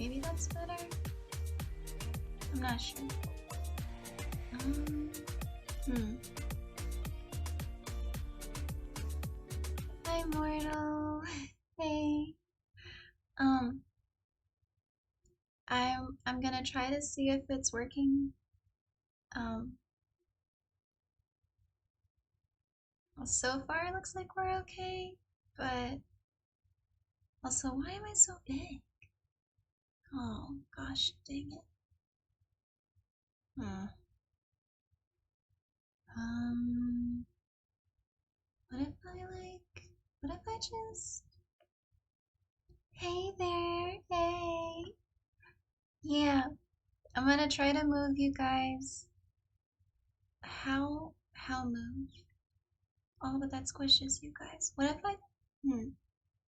Maybe that's better? I'm not sure. Hi, Mortal. Hey. I'm gonna try to see if it's working. So far it looks like we're okay, but also, why am I so big? Oh gosh, dang it. What if what if I just, hey there, hey. Yeah, I'm gonna try to move you guys. How move? Oh, but that squishes you guys. What if I,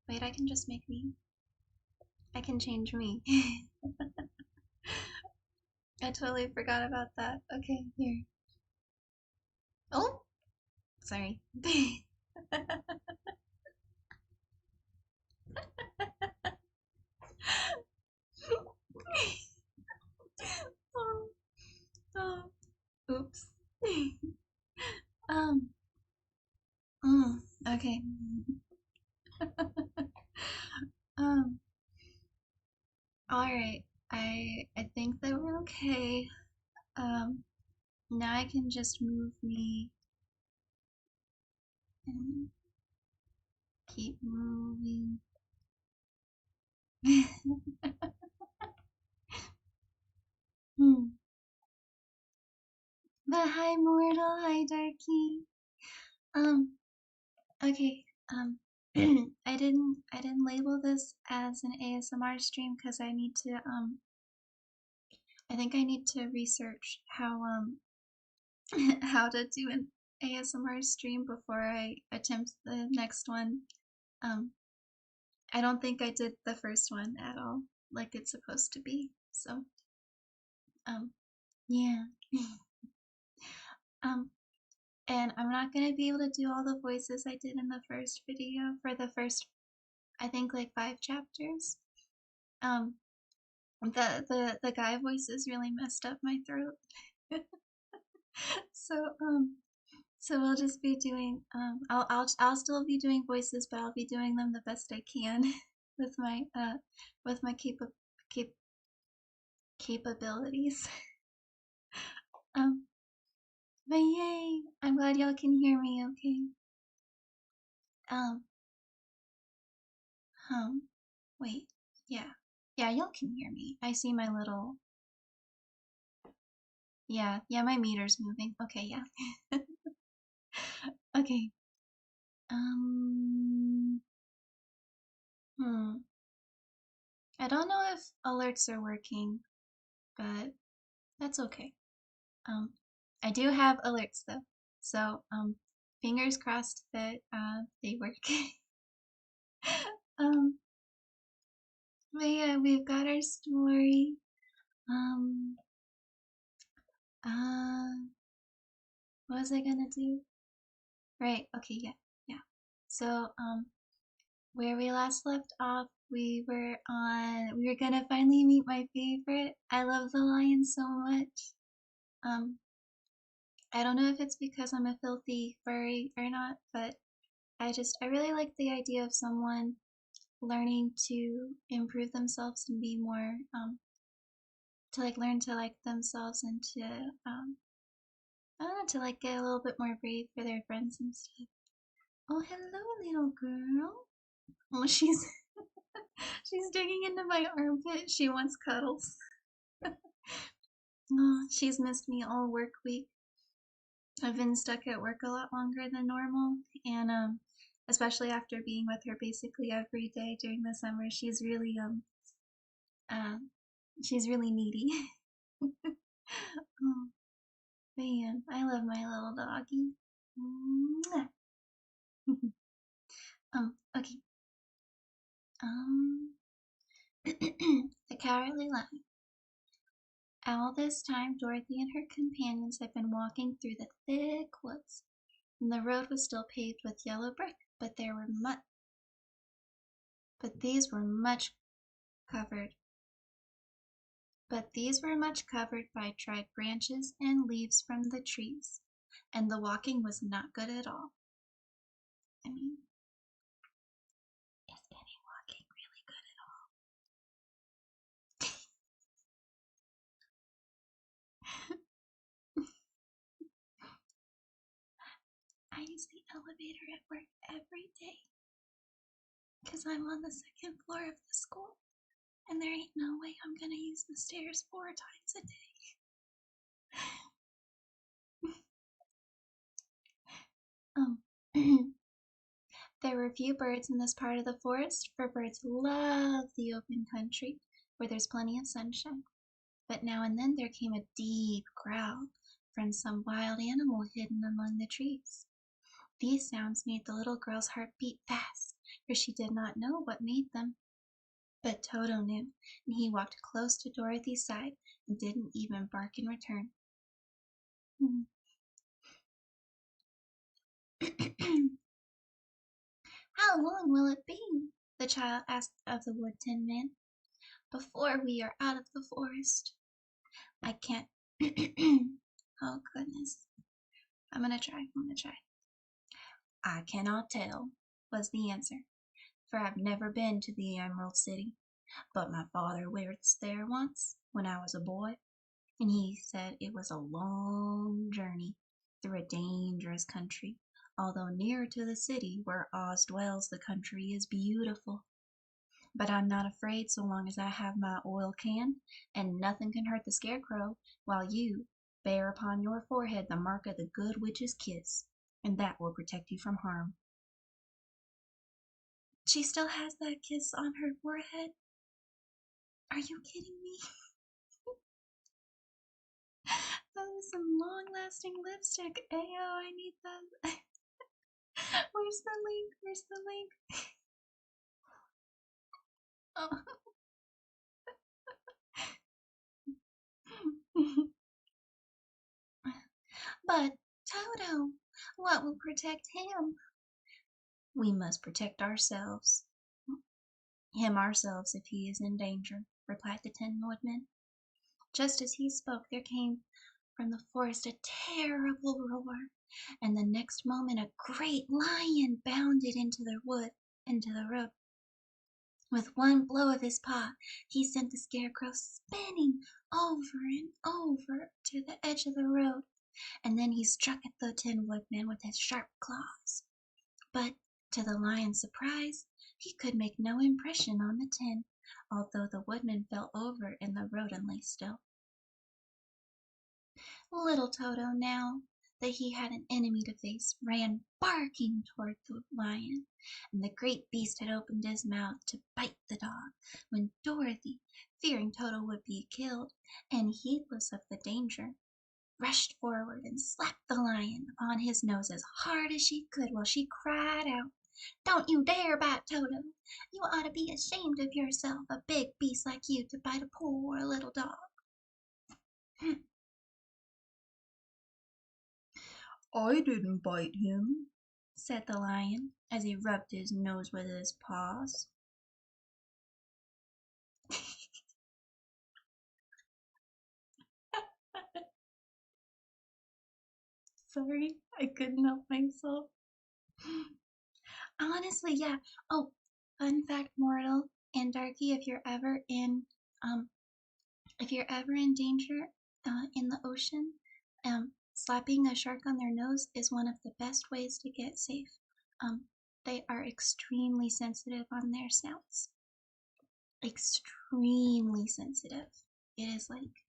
wait, I can just make me, I can change me. I totally forgot about that. Okay, here. Oh, sorry. Oh, oh, oops. Um, okay. Um, all right. I think that we're okay. Um, now I can just move me and keep moving. But hi, Mortal. Hi, Darky. Um, okay. I didn't label this as an ASMR stream because I think I need to research how how to do an ASMR stream before I attempt the next one. I don't think I did the first one at all like it's supposed to be. So, yeah. um, and I'm not gonna be able to do all the voices I did in the first video for the first, I think like 5 chapters. Um, the guy voices really messed up my throat. So so we'll just be doing I'll still be doing voices, but I'll be doing them the best I can with my cap capabilities. Um, but yay! I'm glad y'all can hear me. Okay. Um, wait, yeah, yeah, y'all can hear me. I see my little, yeah, my meter's moving. Okay, yeah. Okay. Um, hmm. I don't know if alerts are working, but that's okay. Um, I do have alerts though, so fingers crossed that they work. um, but yeah, we've got our story. Um, uh, what was I gonna do? Right. Okay. Yeah. Yeah. So where we last left off, we were gonna finally meet my favorite. I love the lion so much. Um, I don't know if it's because I'm a filthy furry or not, but I really like the idea of someone learning to improve themselves and be more to like learn to like themselves and to I don't know, to like get a little bit more brave for their friends and stuff. Oh, hello, little girl. Oh, she's she's digging into my armpit. She wants cuddles. Oh, she's missed me all work week. I've been stuck at work a lot longer than normal, and especially after being with her basically every day during the summer, uh, she's really needy. Oh man, I love my little doggy. Mwah. Okay. Um, the Cowardly Lion. All this time, Dorothy and her companions had been walking through the thick woods, and the road was still paved with yellow brick, but these were much covered but these were much covered by dried branches and leaves from the trees, and the walking was not good at all. I mean, is any walking really good at all? I use the elevator at work every day because I'm on the second floor of the school, and there ain't no way I'm gonna use the stairs 4 times a day. There were few birds in this part of the forest, for birds love the open country where there's plenty of sunshine. But now and then there came a deep growl from some wild animal hidden among the trees. These sounds made the little girl's heart beat fast, for she did not know what made them. But Toto knew, and he walked close to Dorothy's side and didn't even bark in return. How long will it be, the child asked of the Wood Tin Man, before we are out of the forest? I can't. Oh, goodness. I'm gonna try. I cannot tell, was the answer, for I've never been to the Emerald City, but my father was there once when I was a boy, and he said it was a long journey through a dangerous country. Although nearer to the city where Oz dwells, the country is beautiful. But I'm not afraid so long as I have my oil can, and nothing can hurt the Scarecrow while you bear upon your forehead the mark of the Good Witch's kiss, and that will protect you from harm. She still has that kiss on her forehead? Are you kidding me? That is some long-lasting lipstick. Ayo, I need that. Where's the link? Oh. But, Toto, what will protect him? We must protect ourselves. Him ourselves if he is in danger, replied the Tin Woodman. Just as he spoke, there came from the forest a terrible roar, and the next moment a great lion bounded into the road. With one blow of his paw, he sent the Scarecrow spinning over and over to the edge of the road, and then he struck at the Tin Woodman with his sharp claws. But, to the lion's surprise, he could make no impression on the tin, although the woodman fell over in the road and lay still. Little Toto, now that he had an enemy to face, ran barking toward the lion, and the great beast had opened his mouth to bite the dog, when Dorothy, fearing Toto would be killed, and heedless of the danger, rushed forward and slapped the lion upon his nose as hard as she could, while she cried out, "Don't you dare bite Toto! You ought to be ashamed of yourself, a big beast like you to bite a poor little dog." "I didn't bite him," said the lion, as he rubbed his nose with his paws. Sorry, I couldn't help myself. Honestly, yeah. Oh, fun fact, Mortal and Darky, if you're ever in danger in the ocean, slapping a shark on their nose is one of the best ways to get safe. They are extremely sensitive on their snouts. Extremely sensitive. It is like,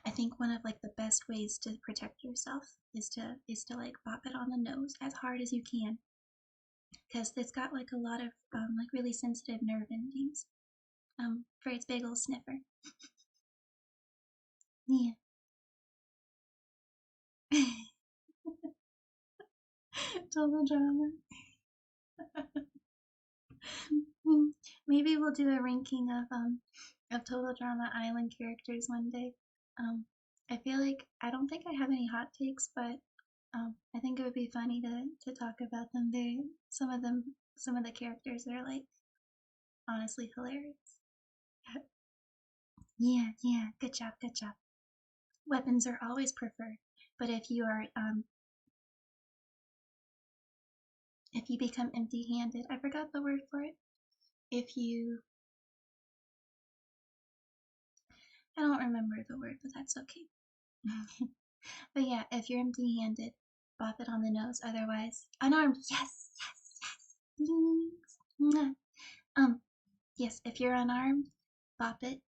I think one of like the best ways to protect yourself is to like pop it on the nose as hard as you can, because it's got like a lot of like really sensitive nerve endings for its big old sniffer. Yeah. Total drama. Maybe we'll do a ranking of Total Drama Island characters one day. I feel like I don't think I have any hot takes, but I think it would be funny to talk about them. Some of the characters are like honestly hilarious. Yeah, good job, good job. Weapons are always preferred, but if you are, if you become empty-handed, I forgot the word for it. If you, I don't remember the word, but that's okay. But yeah, if you're empty-handed, bop it on the nose. Otherwise, unarmed. Yes, yes, yes. Yes, if you're unarmed, bop it.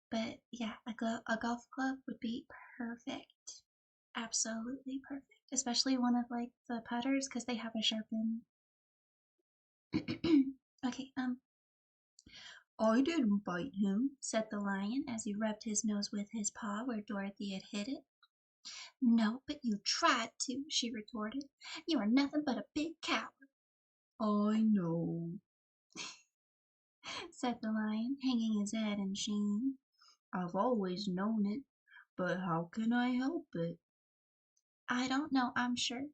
But yeah, a golf club would be perfect. Absolutely perfect. Especially one of like the putters because they have a sharpen. Okay, I didn't bite him, said the lion as he rubbed his nose with his paw where Dorothy had hit it. No, but you tried to, she retorted. You are nothing but a big coward. I know, said the lion, hanging his head in shame. I've always known it, but how can I help it? I don't know, I'm sure.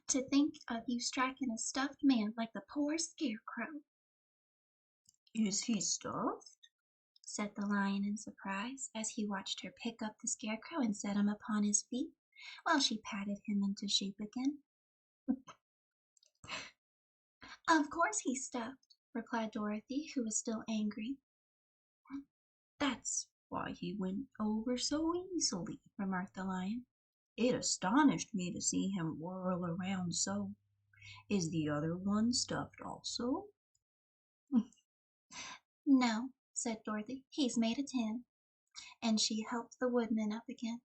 To think of you striking a stuffed man like the poor scarecrow. Is he stuffed? Said the lion in surprise as he watched her pick up the scarecrow and set him upon his feet while she patted him into shape again. Of course he's stuffed, replied Dorothy, who was still angry. That's why he went over so easily, remarked the lion. It astonished me to see him whirl around so. Is the other one stuffed also? No, said Dorothy. He's made of tin. And she helped the woodman up again.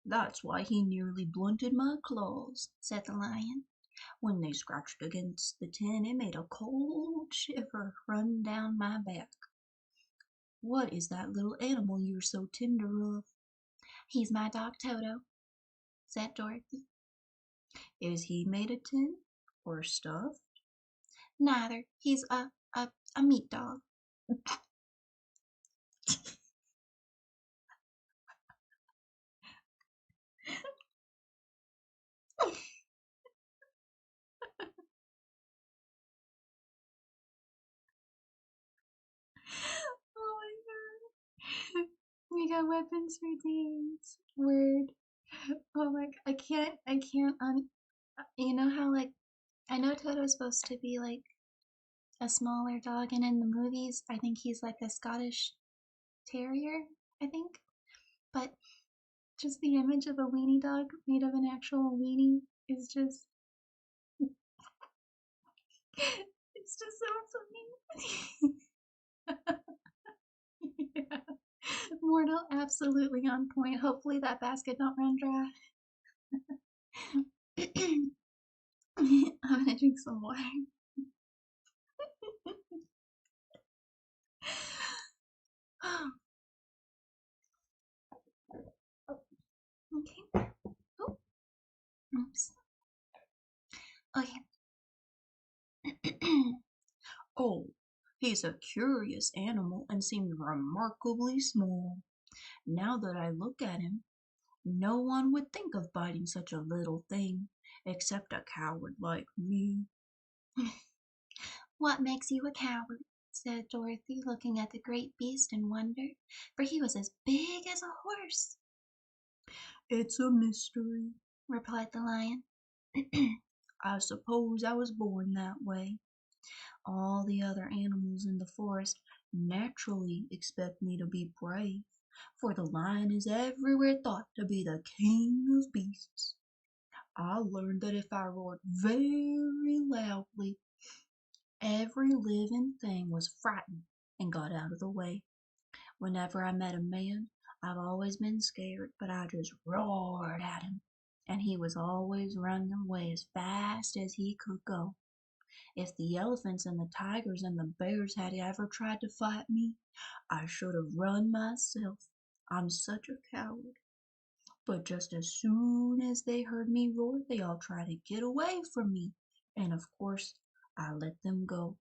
That's why he nearly blunted my claws, said the lion. When they scratched against the tin, it made a cold shiver run down my back. What is that little animal you're so tender of? He's my dog Toto, said Dorothy. Is he made of tin or stuffed? Neither. He's a meat dog. Oh my god. We got weapons for days. Word. Oh my god. I can't you know how like I know Toto's supposed to be like a smaller dog and in the movies I think he's like a Scottish terrier, I think. But just the image of a weenie dog made of an actual weenie is just it's just so funny. Yeah. Mortal, absolutely on point. Hopefully that basket don't run dry. I'm gonna drink some water. Okay. Oh, oops. Okay. Oh, he's a curious animal and seems remarkably small. Now that I look at him, no one would think of biting such a little thing, except a coward like me. What makes you a coward? Said Dorothy, looking at the great beast in wonder, for he was as big as a horse. It's a mystery, replied the lion. I suppose I was born that way. All the other animals in the forest naturally expect me to be brave, for the lion is everywhere thought to be the king of beasts. I learned that if I roared very loudly, every living thing was frightened and got out of the way. Whenever I met a man, I've always been scared, but I just roared at him, and he was always running away as fast as he could go. If the elephants and the tigers and the bears had ever tried to fight me, I should have run myself. I'm such a coward. But just as soon as they heard me roar, they all tried to get away from me, and of course, I let them go.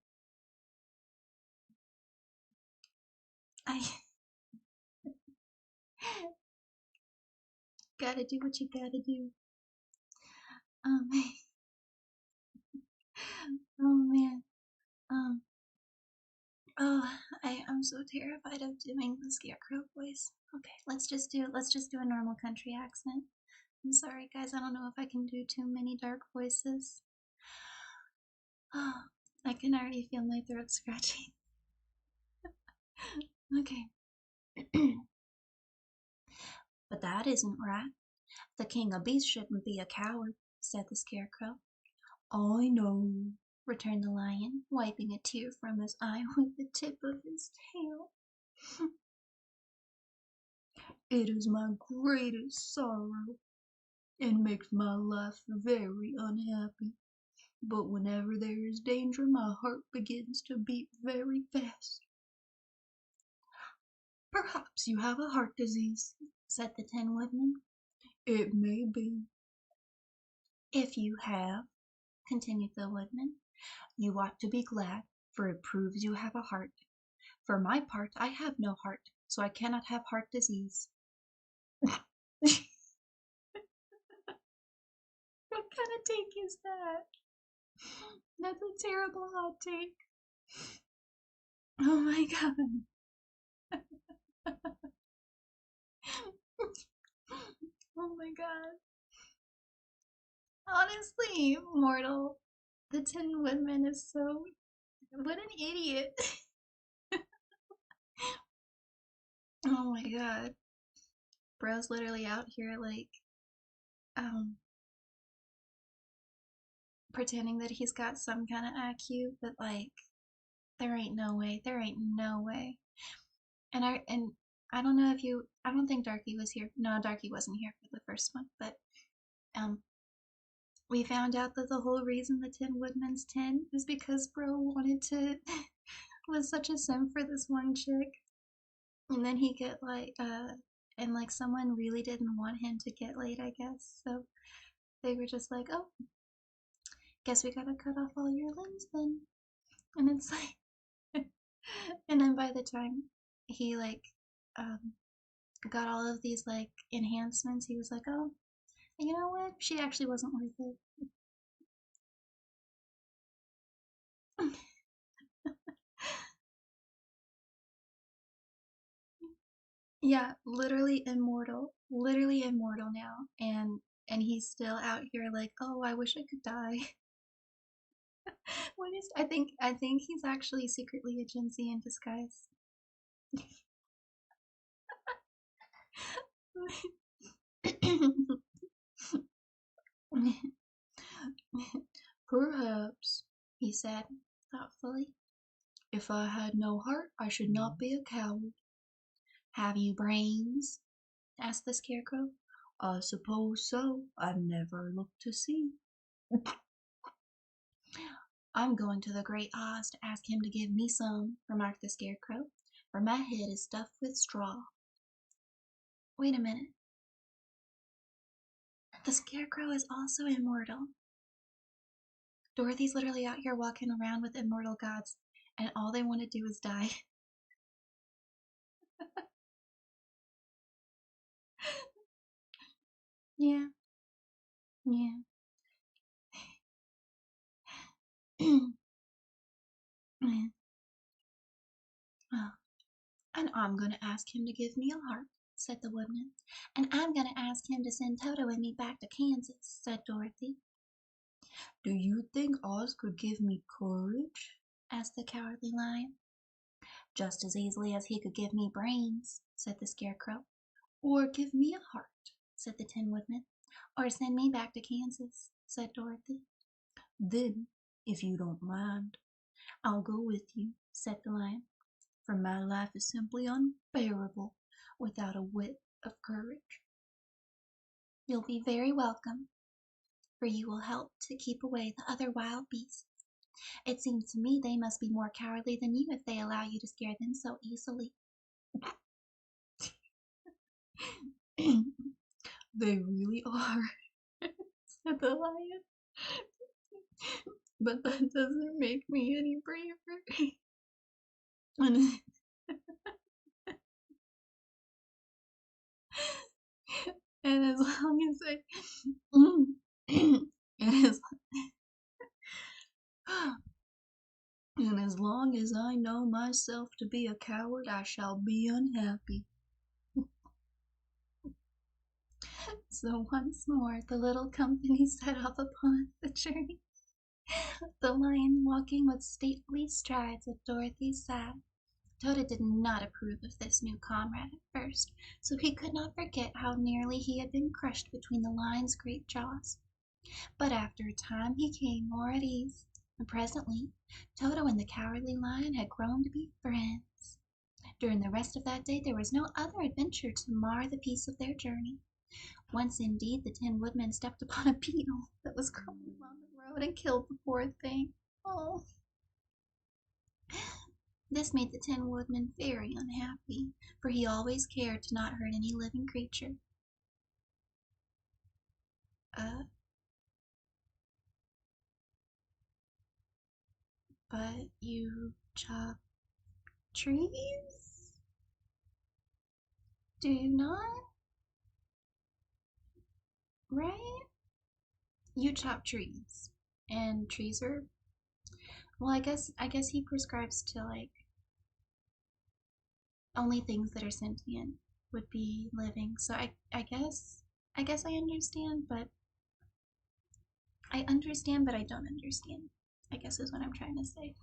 I gotta do what you gotta do. Um, oh man. Um, oh, I am so terrified of doing the scarecrow voice. Okay, let's just do a normal country accent. I'm sorry guys, I don't know if I can do too many dark voices. Oh, I can already feel my throat scratching. Okay. But that isn't right. The king of beasts shouldn't be a coward, said the scarecrow. I know, returned the lion, wiping a tear from his eye with the tip of his tail. It is my greatest sorrow, and makes my life very unhappy. But whenever there is danger, my heart begins to beat very fast. Perhaps you have a heart disease, said the Tin Woodman. It may be. If you have, continued the Woodman, you ought to be glad, for it proves you have a heart. For my part, I have no heart, so I cannot have heart disease. What kind of take is that? That's a terrible hot take. Oh my god. Oh my god. Honestly, mortal, the Tin Woodman is so. What an idiot. Oh my god. Bro's literally out here, like, pretending that he's got some kind of IQ, but, like, there ain't no way. There ain't no way. And I don't know if you. I don't think Darky was here. No, Darky wasn't here for the first one, but, we found out that the whole reason the Tin Woodman's tin is because Bro wanted to was such a simp for this one chick, and then he get like and like someone really didn't want him to get laid, I guess. So they were just like, oh, guess we gotta cut off all your limbs then. And it's like, and then by the time he like got all of these like enhancements, he was like, oh, you know what? She actually wasn't worth it. Yeah, literally immortal now, and he's still out here like, oh, I wish I could die. What is? I think he's actually secretly a Gen Z in disguise. Perhaps, he said thoughtfully. If I had no heart, I should not be a coward. Have you brains? Asked the Scarecrow. I suppose so. I've never looked to see. I'm going to the Great Oz to ask him to give me some, remarked the Scarecrow, for my head is stuffed with straw. Wait a minute. The Scarecrow is also immortal. Dorothy's literally out here walking around with immortal gods, and all they want to do is die. Yeah, yeah. Oh, and I'm going to ask him to give me a heart, said the Woodman. And I'm going to ask him to send Toto and me back to Kansas, said Dorothy. Do you think Oz could give me courage? Asked the Cowardly Lion. Just as easily as he could give me brains, said the Scarecrow. Or give me a heart, said the Tin Woodman. Or send me back to Kansas, said Dorothy. Then, if you don't mind, I'll go with you, said the Lion, for my life is simply unbearable without a whit of courage. You'll be very welcome, for you will help to keep away the other wild beasts. It seems to me they must be more cowardly than you if they allow you to scare them so easily. They really are, said the Lion. But that doesn't make me any braver. And as long as and as and as long as I know myself to be a coward, I shall be unhappy. So once more the little company set off upon the journey, the lion walking with stately strides at Dorothy's side. Toto did not approve of this new comrade at first, so he could not forget how nearly he had been crushed between the lion's great jaws. But after a time he came more at ease, and presently Toto and the Cowardly Lion had grown to be friends. During the rest of that day there was no other adventure to mar the peace of their journey. Once indeed the Tin Woodman stepped upon a beetle that was crawling along the road and killed the poor thing. Oh. This made the Tin Woodman very unhappy, for he always cared to not hurt any living creature. But you chop trees? Do you not? Right? You chop trees. And trees are, well, I guess he prescribes to like only things that are sentient would be living. So I guess I understand, but I understand but I don't understand. I guess is what I'm trying to say.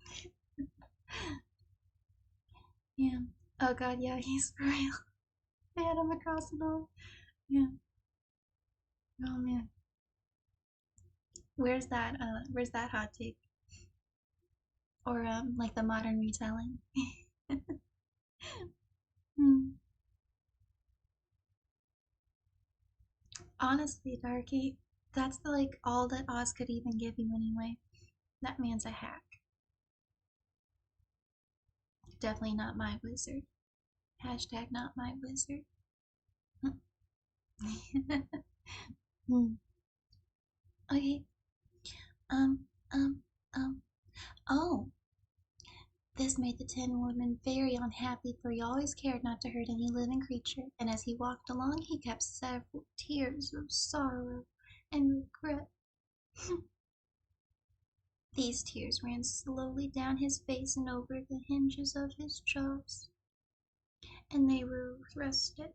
Yeah. Oh god, yeah, he's for real. They had him across the door. Yeah. Oh man. Where's that hot take? Or like the modern retelling? Hmm. Honestly, Darky, that's the like all that Oz could even give you anyway. That man's a hack. Definitely not my wizard. Hashtag not my wizard. Hmm. Okay. Um, um, um. Oh, this made the Tin Woodman very unhappy, for he always cared not to hurt any living creature, and as he walked along he kept several tears of sorrow and regret. These tears ran slowly down his face and over the hinges of his jaws, and they were rested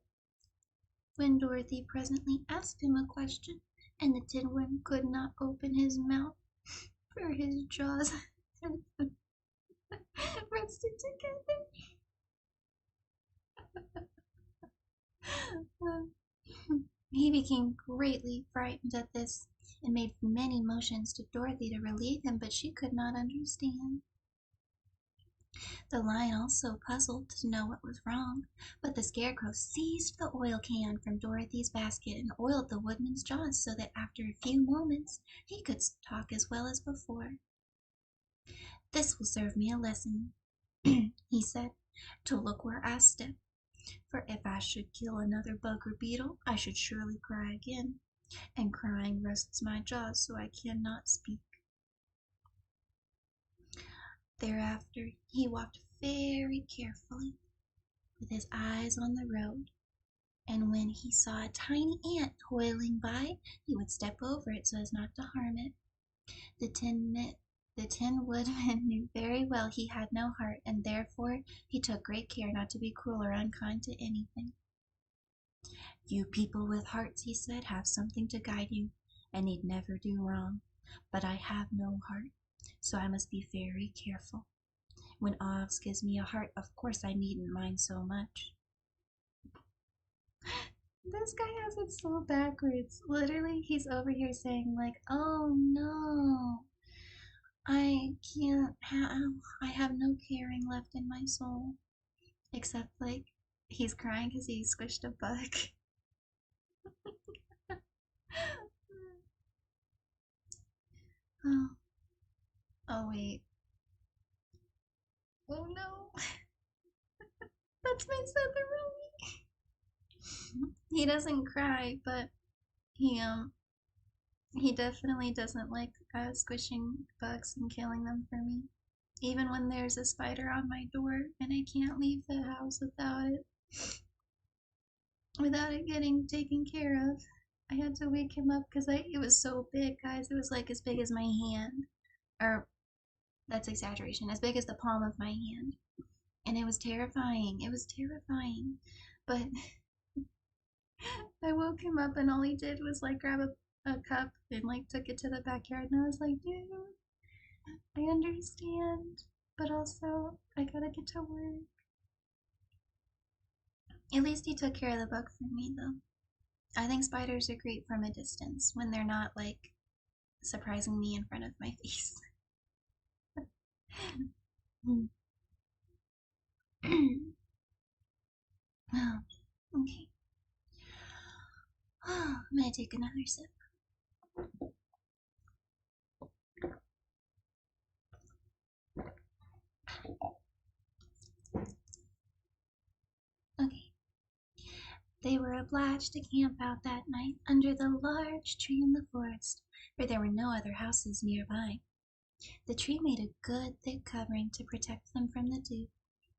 when Dorothy presently asked him a question, and the Tin Woodman could not open his mouth, for his jaws rested together. He became greatly frightened at this and made many motions to Dorothy to relieve him, but she could not understand. The lion also puzzled to know what was wrong, but the Scarecrow seized the oil can from Dorothy's basket and oiled the Woodman's jaws so that after a few moments he could talk as well as before. "This will serve me a lesson," he said, "to look where I step. For if I should kill another bug or beetle, I should surely cry again, and crying rusts my jaws so I cannot speak." Thereafter he walked very carefully, with his eyes on the road, and when he saw a tiny ant toiling by, he would step over it so as not to harm it. The Tin Woodman knew very well he had no heart, and therefore he took great care not to be cruel or unkind to anything. "You people with hearts," he said, "have something to guide you, and need never do wrong. But I have no heart, so I must be very careful. When Oz gives me a heart, of course I needn't mind so much." This guy has it so backwards. Literally, he's over here saying like, "Oh no, I can't have, I have no caring left in my soul." Except like, he's crying because he squished a bug. Oh, oh wait. Oh no. That's my Sutherland. He doesn't cry, but he he definitely doesn't like squishing bugs and killing them for me. Even when there's a spider on my door and I can't leave the house without it getting taken care of. I had to wake him up because it was so big, guys. It was like as big as my hand. Or That's exaggeration. As big as the palm of my hand. And it was terrifying. It was terrifying. But I woke him up and all he did was like grab a cup and like took it to the backyard and I was like, dude, I understand. But also I gotta get to work. At least he took care of the bug for me though. I think spiders are great from a distance when they're not like surprising me in front of my face. Oh, okay. I'm gonna take another sip. Okay. They were obliged to camp out that night under the large tree in the forest, for there were no other houses nearby. The tree made a good thick covering to protect them from the dew,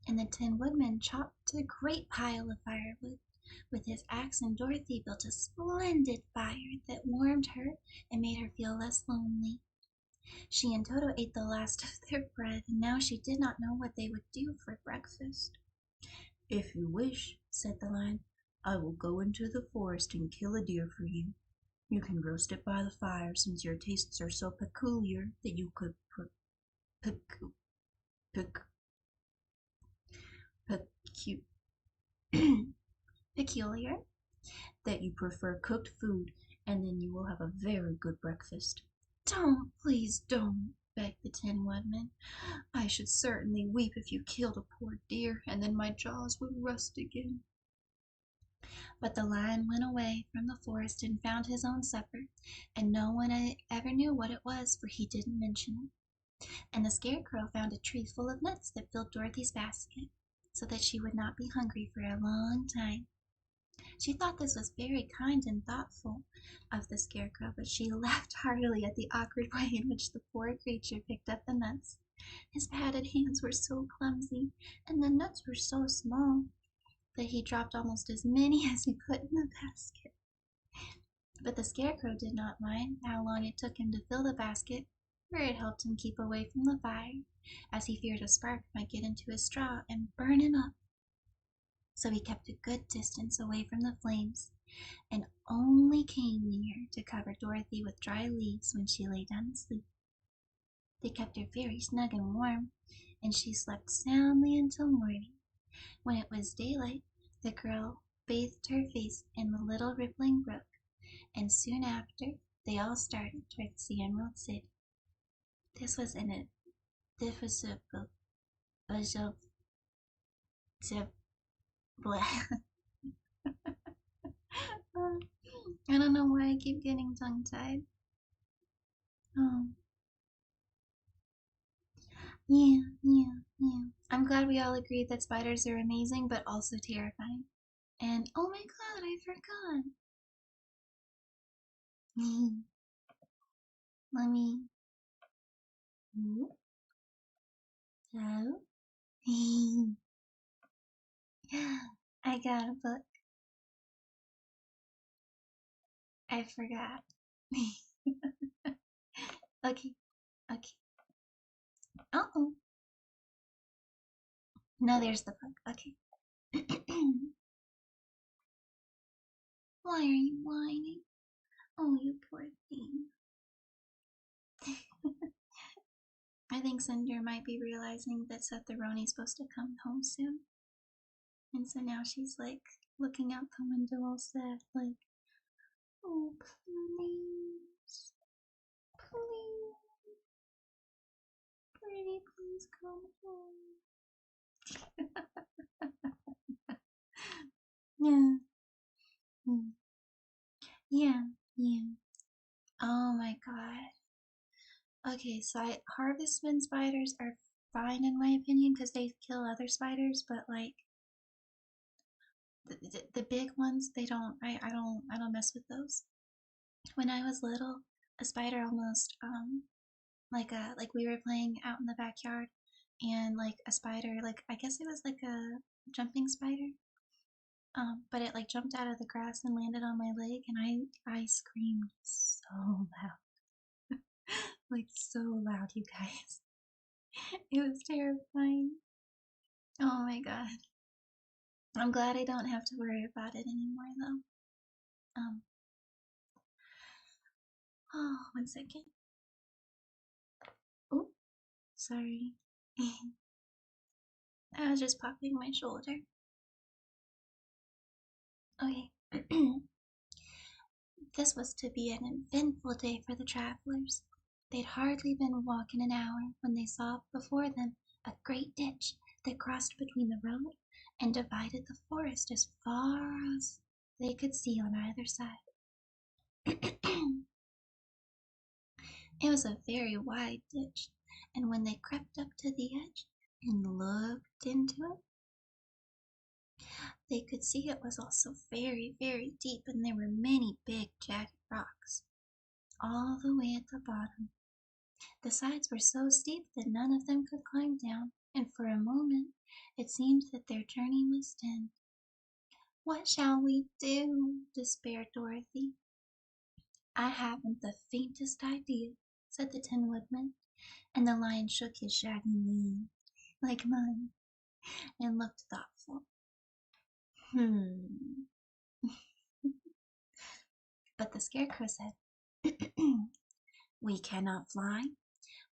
and the Tin Woodman chopped a great pile of firewood. With his axe, and Dorothy built a splendid fire that warmed her and made her feel less lonely. She and Toto ate the last of their bread, and now she did not know what they would do for breakfast. "If you wish," said the Lion, "I will go into the forest and kill a deer for you. You can roast it by the fire, since your tastes are so peculiar that you could pecu- pec- pecu- peculiar that you prefer cooked food, and then you will have a very good breakfast." "Don't, please don't," begged the Tin Woodman. "I should certainly weep if you killed a poor deer, and then my jaws would rust again." But the Lion went away from the forest and found his own supper, and no one ever knew what it was, for he didn't mention it. And the Scarecrow found a tree full of nuts that filled Dorothy's basket, so that she would not be hungry for a long time. She thought this was very kind and thoughtful of the Scarecrow, but she laughed heartily at the awkward way in which the poor creature picked up the nuts. His padded hands were so clumsy, and the nuts were so small, that he dropped almost as many as he put in the basket. But the Scarecrow did not mind how long it took him to fill the basket, for it helped him keep away from the fire, as he feared a spark might get into his straw and burn him up. So he kept a good distance away from the flames, and only came near to cover Dorothy with dry leaves when she lay down to sleep. They kept her very snug and warm, and she slept soundly until morning. When it was daylight, the girl bathed her face in the little rippling brook, and soon after they all started towards the Emerald City. This was in a difficult of I don't know why I keep getting tongue-tied. Oh, yeah. I'm glad we all agreed that spiders are amazing, but also terrifying. And oh my god, I forgot. Let me. Hello? I got a book. I forgot. Okay, okay. Oh, no, there's the book. Okay. Why are you whining? Oh, you poor thing. I think Cinder might be realizing that Setharoni's supposed to come home soon. And so now she's like looking out the window all sad, like, oh, please, please, pretty, please come home. Yeah. Mm. Yeah. Oh my god. Okay, so harvestman spiders are fine in my opinion because they kill other spiders, but like the big ones, they don't. I don't mess with those. When I was little, a spider almost like we were playing out in the backyard, and like a spider, like I guess it was like a jumping spider, but it like jumped out of the grass and landed on my leg, and I screamed so loud. Like so loud, you guys. It was terrifying. Oh my god. I'm glad I don't have to worry about it anymore though. Oh, 1 second. Oh, sorry. I was just popping my shoulder. Okay. This was to be an eventful day for the travelers. They'd hardly been walking an hour when they saw before them a great ditch that crossed between the road and divided the forest as far as they could see on either side. It was a very wide ditch, and when they crept up to the edge and looked into it, they could see it was also very, very deep, and there were many big jagged rocks all the way at the bottom. The sides were so steep that none of them could climb down, and for a moment it seemed that their journey must end. "What shall we do?" despaired Dorothy. "I haven't the faintest idea," said the Tin Woodman, and the Lion shook his shaggy mane, like mine, and looked thoughtful. But the Scarecrow said, "We cannot fly,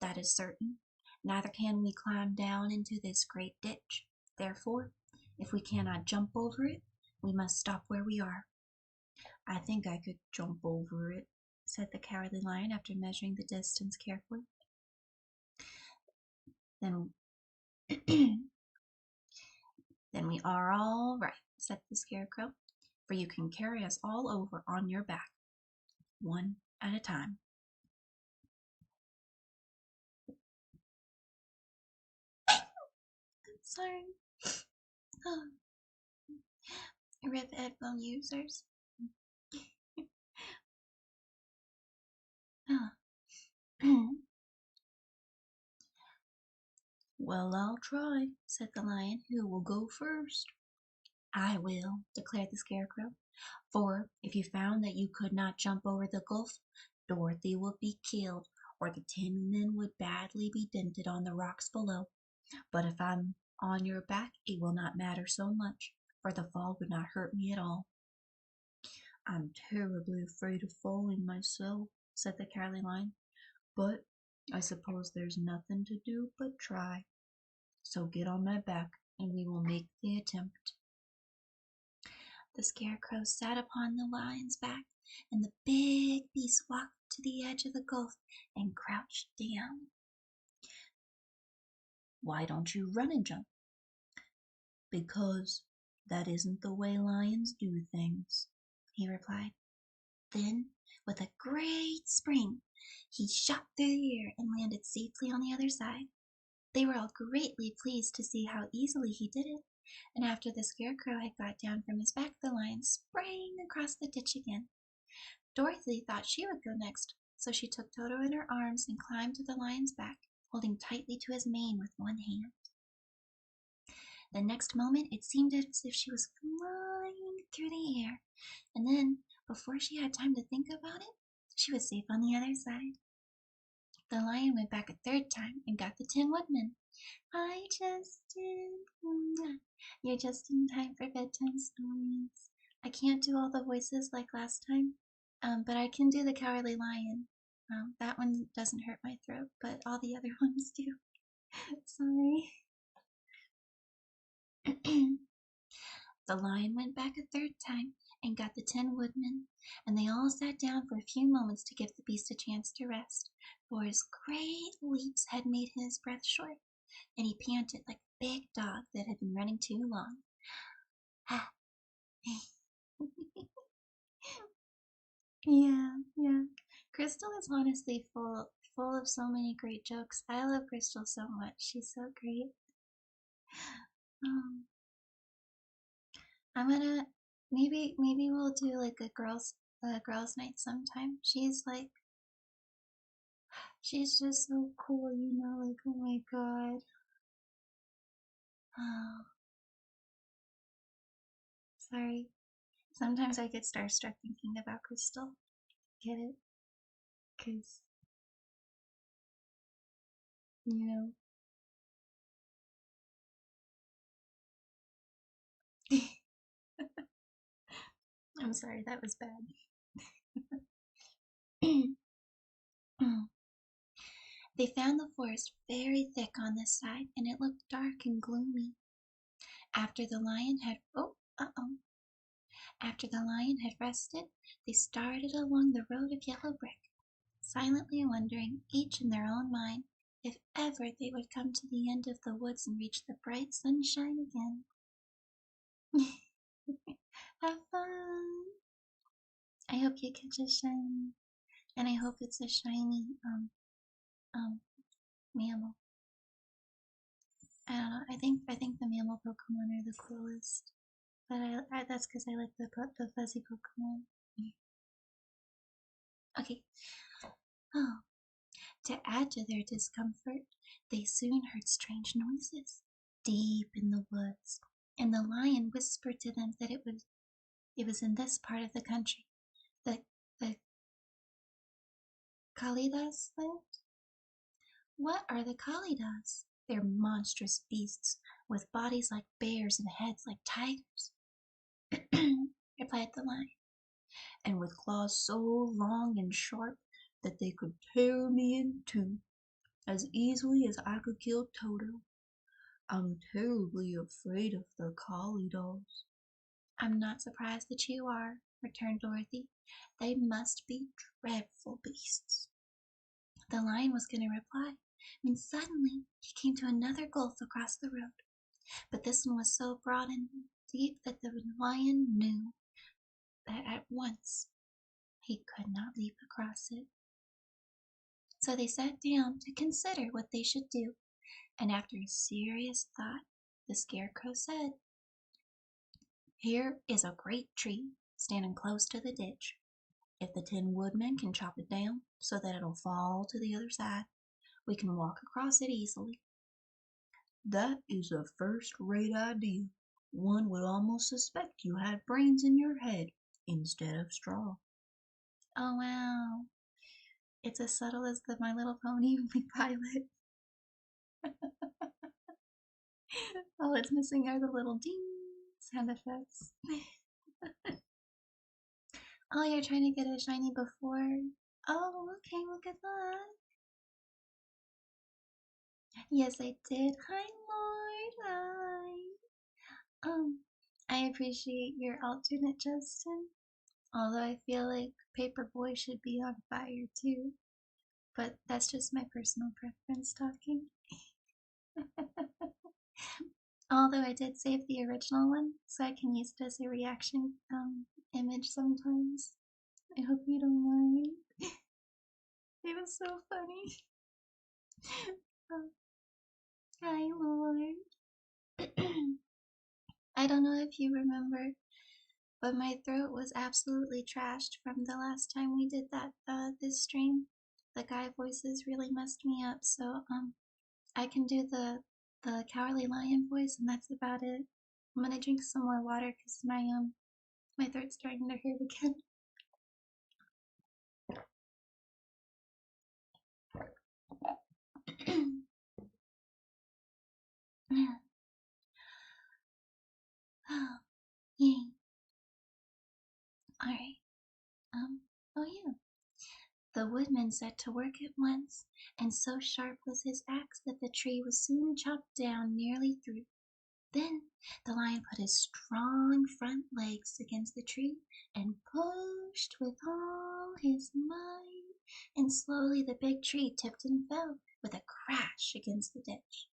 that is certain. Neither can we climb down into this great ditch. Therefore, if we cannot jump over it, we must stop where we are." "I think I could jump over it," said the Cowardly Lion after measuring the distance carefully. Then, then we are all right, said the Scarecrow, "for you can carry us all over on your back, one at a time." Sorry. Oh. RIP headphone users. "Well, I'll try," said the Lion. "Who will go first?" "I will," declared the Scarecrow, "for if you found that you could not jump over the gulf, Dorothy would be killed, or the Tin Men would badly be dented on the rocks below. But if I'm on your back, it will not matter so much, for the fall would not hurt me at all." "I'm terribly afraid of falling myself," said the Cowardly Lion, "but I suppose there's nothing to do but try. So get on my back, and we will make the attempt." The Scarecrow sat upon the Lion's back, and the big beast walked to the edge of the gulf and crouched down. "Why don't you run and jump?" "Because that isn't the way lions do things," he replied. Then, with a great spring, he shot through the air and landed safely on the other side. They were all greatly pleased to see how easily he did it, and after the Scarecrow had got down from his back, the Lion sprang across the ditch again. Dorothy thought she would go next, so she took Toto in her arms and climbed to the Lion's back, holding tightly to his mane with one hand. The next moment it seemed as if she was flying through the air, and then, before she had time to think about it, she was safe on the other side. The Lion went back a third time and got the Tin Woodman. "Hi, Justin. You're just in time for bedtime stories. I can't do all the voices like last time, but I can do the Cowardly Lion. That one doesn't hurt my throat, but all the other ones do. Sorry." The Lion went back a third time and got the Tin Woodman, and they all sat down for a few moments to give the beast a chance to rest, for his great leaps had made his breath short, and he panted like a big dog that had been running too long. Yeah. Crystal is honestly full of so many great jokes. I love Crystal so much. She's so great. Um, I'm gonna maybe we'll do like a girls night sometime. She's just so cool, like, oh my god. Oh, sorry. Sometimes I get starstruck thinking about Crystal. Get it? Cause I'm sorry, that was bad. They found the forest very thick on this side, and it looked dark and gloomy. After the lion had After the lion had rested, they started along the road of yellow brick, silently wondering, each in their own mind, if ever they would come to the end of the woods and reach the bright sunshine again. Have fun! I hope you catch a shiny, and I hope it's a shiny, mammal. I don't know. I think the mammal Pokemon are the coolest, but that's because I like the fuzzy Pokemon. Okay. Oh, to add to their discomfort, they soon heard strange noises deep in the woods, and the lion whispered to them that it was in this part of the country that the Kalidas lived. What are the Kalidas? They're monstrous beasts with bodies like bears and heads like tigers, replied the lion, and with claws so long and sharp that they could tear me in two as easily as I could kill Toto. I'm terribly afraid of the Kalidas. I'm not surprised that you are, returned Dorothy. They must be dreadful beasts. The lion was going to reply when suddenly he came to another gulf across the road. But this one was so broad and deep that the lion knew that at once he could not leap across it. So they sat down to consider what they should do, and after a serious thought, the Scarecrow said, "Here is a great tree standing close to the ditch. If the Tin Woodman can chop it down so that it'll fall to the other side, we can walk across it easily." "That is a first-rate idea. One would almost suspect you had brains in your head instead of straw." Oh wow. It's as subtle as the My Little Pony pilot. All it's missing are the little ding sound effects. Oh, you're trying to get a shiny before? Oh, okay, well, good luck. Yes, I did. Hi, Lord. Hi. I appreciate your alternate, Justin. Although I feel like Paperboy should be on fire too. But that's just my personal preference talking. Although I did save the original one, so I can use it as a reaction image sometimes. I hope you don't mind. It was so funny. Hi, Lord. I don't know if you remember, but my throat was absolutely trashed from the last time we did that this stream. The guy voices really messed me up, so I can do the cowardly lion voice, and that's about it. I'm gonna drink some more water because my throat's starting to hurt again. Yay. Alright. Oh yeah. The woodman set to work at once, and so sharp was his axe that the tree was soon chopped down nearly through. Then the lion put his strong front legs against the tree and pushed with all his might, and slowly the big tree tipped and fell with a crash against the ditch,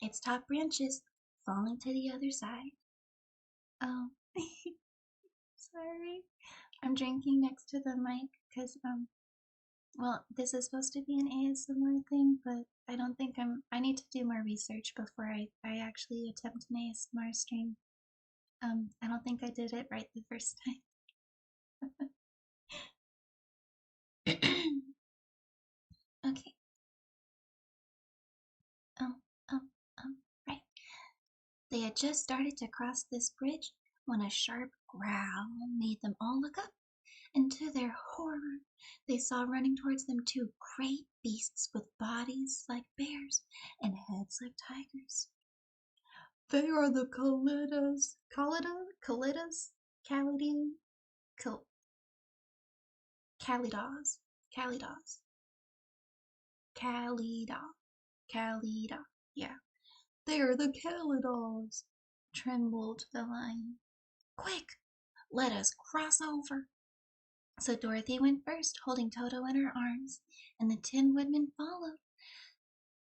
its top branches falling to the other side. Oh, sorry. I'm drinking next to the mic because, well, this is supposed to be an ASMR thing, but I don't think I need to do more research before I actually attempt an ASMR stream. I don't think I did it right the first time. Okay. Um, right. They had just started to cross this bridge when a sharp growl made them all look up, and to their horror, they saw running towards them two great beasts with bodies like bears and heads like tigers. "They are the Kalidas. Kalidas? Calidas. Calidas. Calida. Calida. Yeah. They're the Calidas, trembled the lion. Quick, let us cross over. So Dorothy went first, holding Toto in her arms, and the Tin Woodman followed.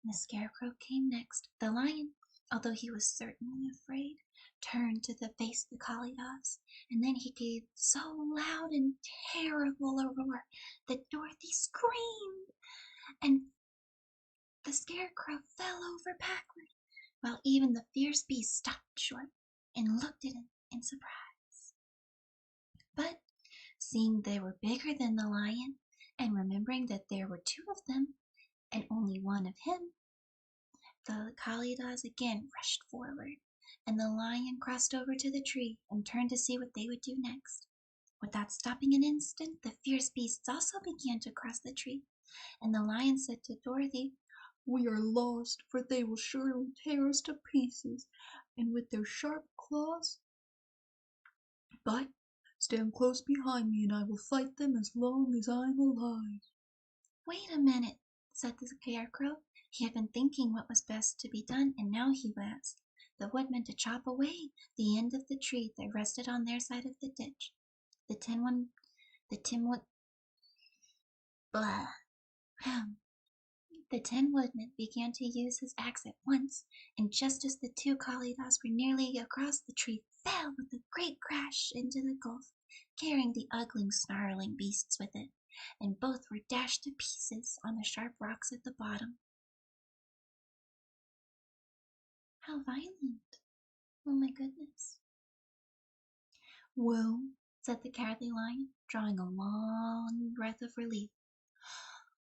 The Scarecrow came next. The lion, although he was certainly afraid, turned to face the Kalidas, and then he gave so loud and terrible a roar that Dorothy screamed, and the Scarecrow fell over backward, while even the fierce beast stopped short and looked at him in surprise. But seeing they were bigger than the lion, and remembering that there were two of them and only one of him, the Kalidas again rushed forward, and the lion crossed over to the tree and turned to see what they would do next. Without stopping an instant, the fierce beasts also began to cross the tree, and the lion said to Dorothy, "We are lost, for they will surely tear us to pieces, and with their sharp claws. But stand close behind me, and I will fight them as long as I'm alive." "Wait a minute," said the Scarecrow. He had been thinking what was best to be done, and now he asked the Woodman to chop away the end of the tree that rested on their side of the ditch. The Tin Woodman began to use his axe at once, and just as the two Kalidas were nearly across, the tree fell with a great crash into the gulf, carrying the ugly, snarling beasts with it, and both were dashed to pieces on the sharp rocks at the bottom. How violent! Oh my goodness. "Well," said the Cowardly Lion, drawing a long breath of relief,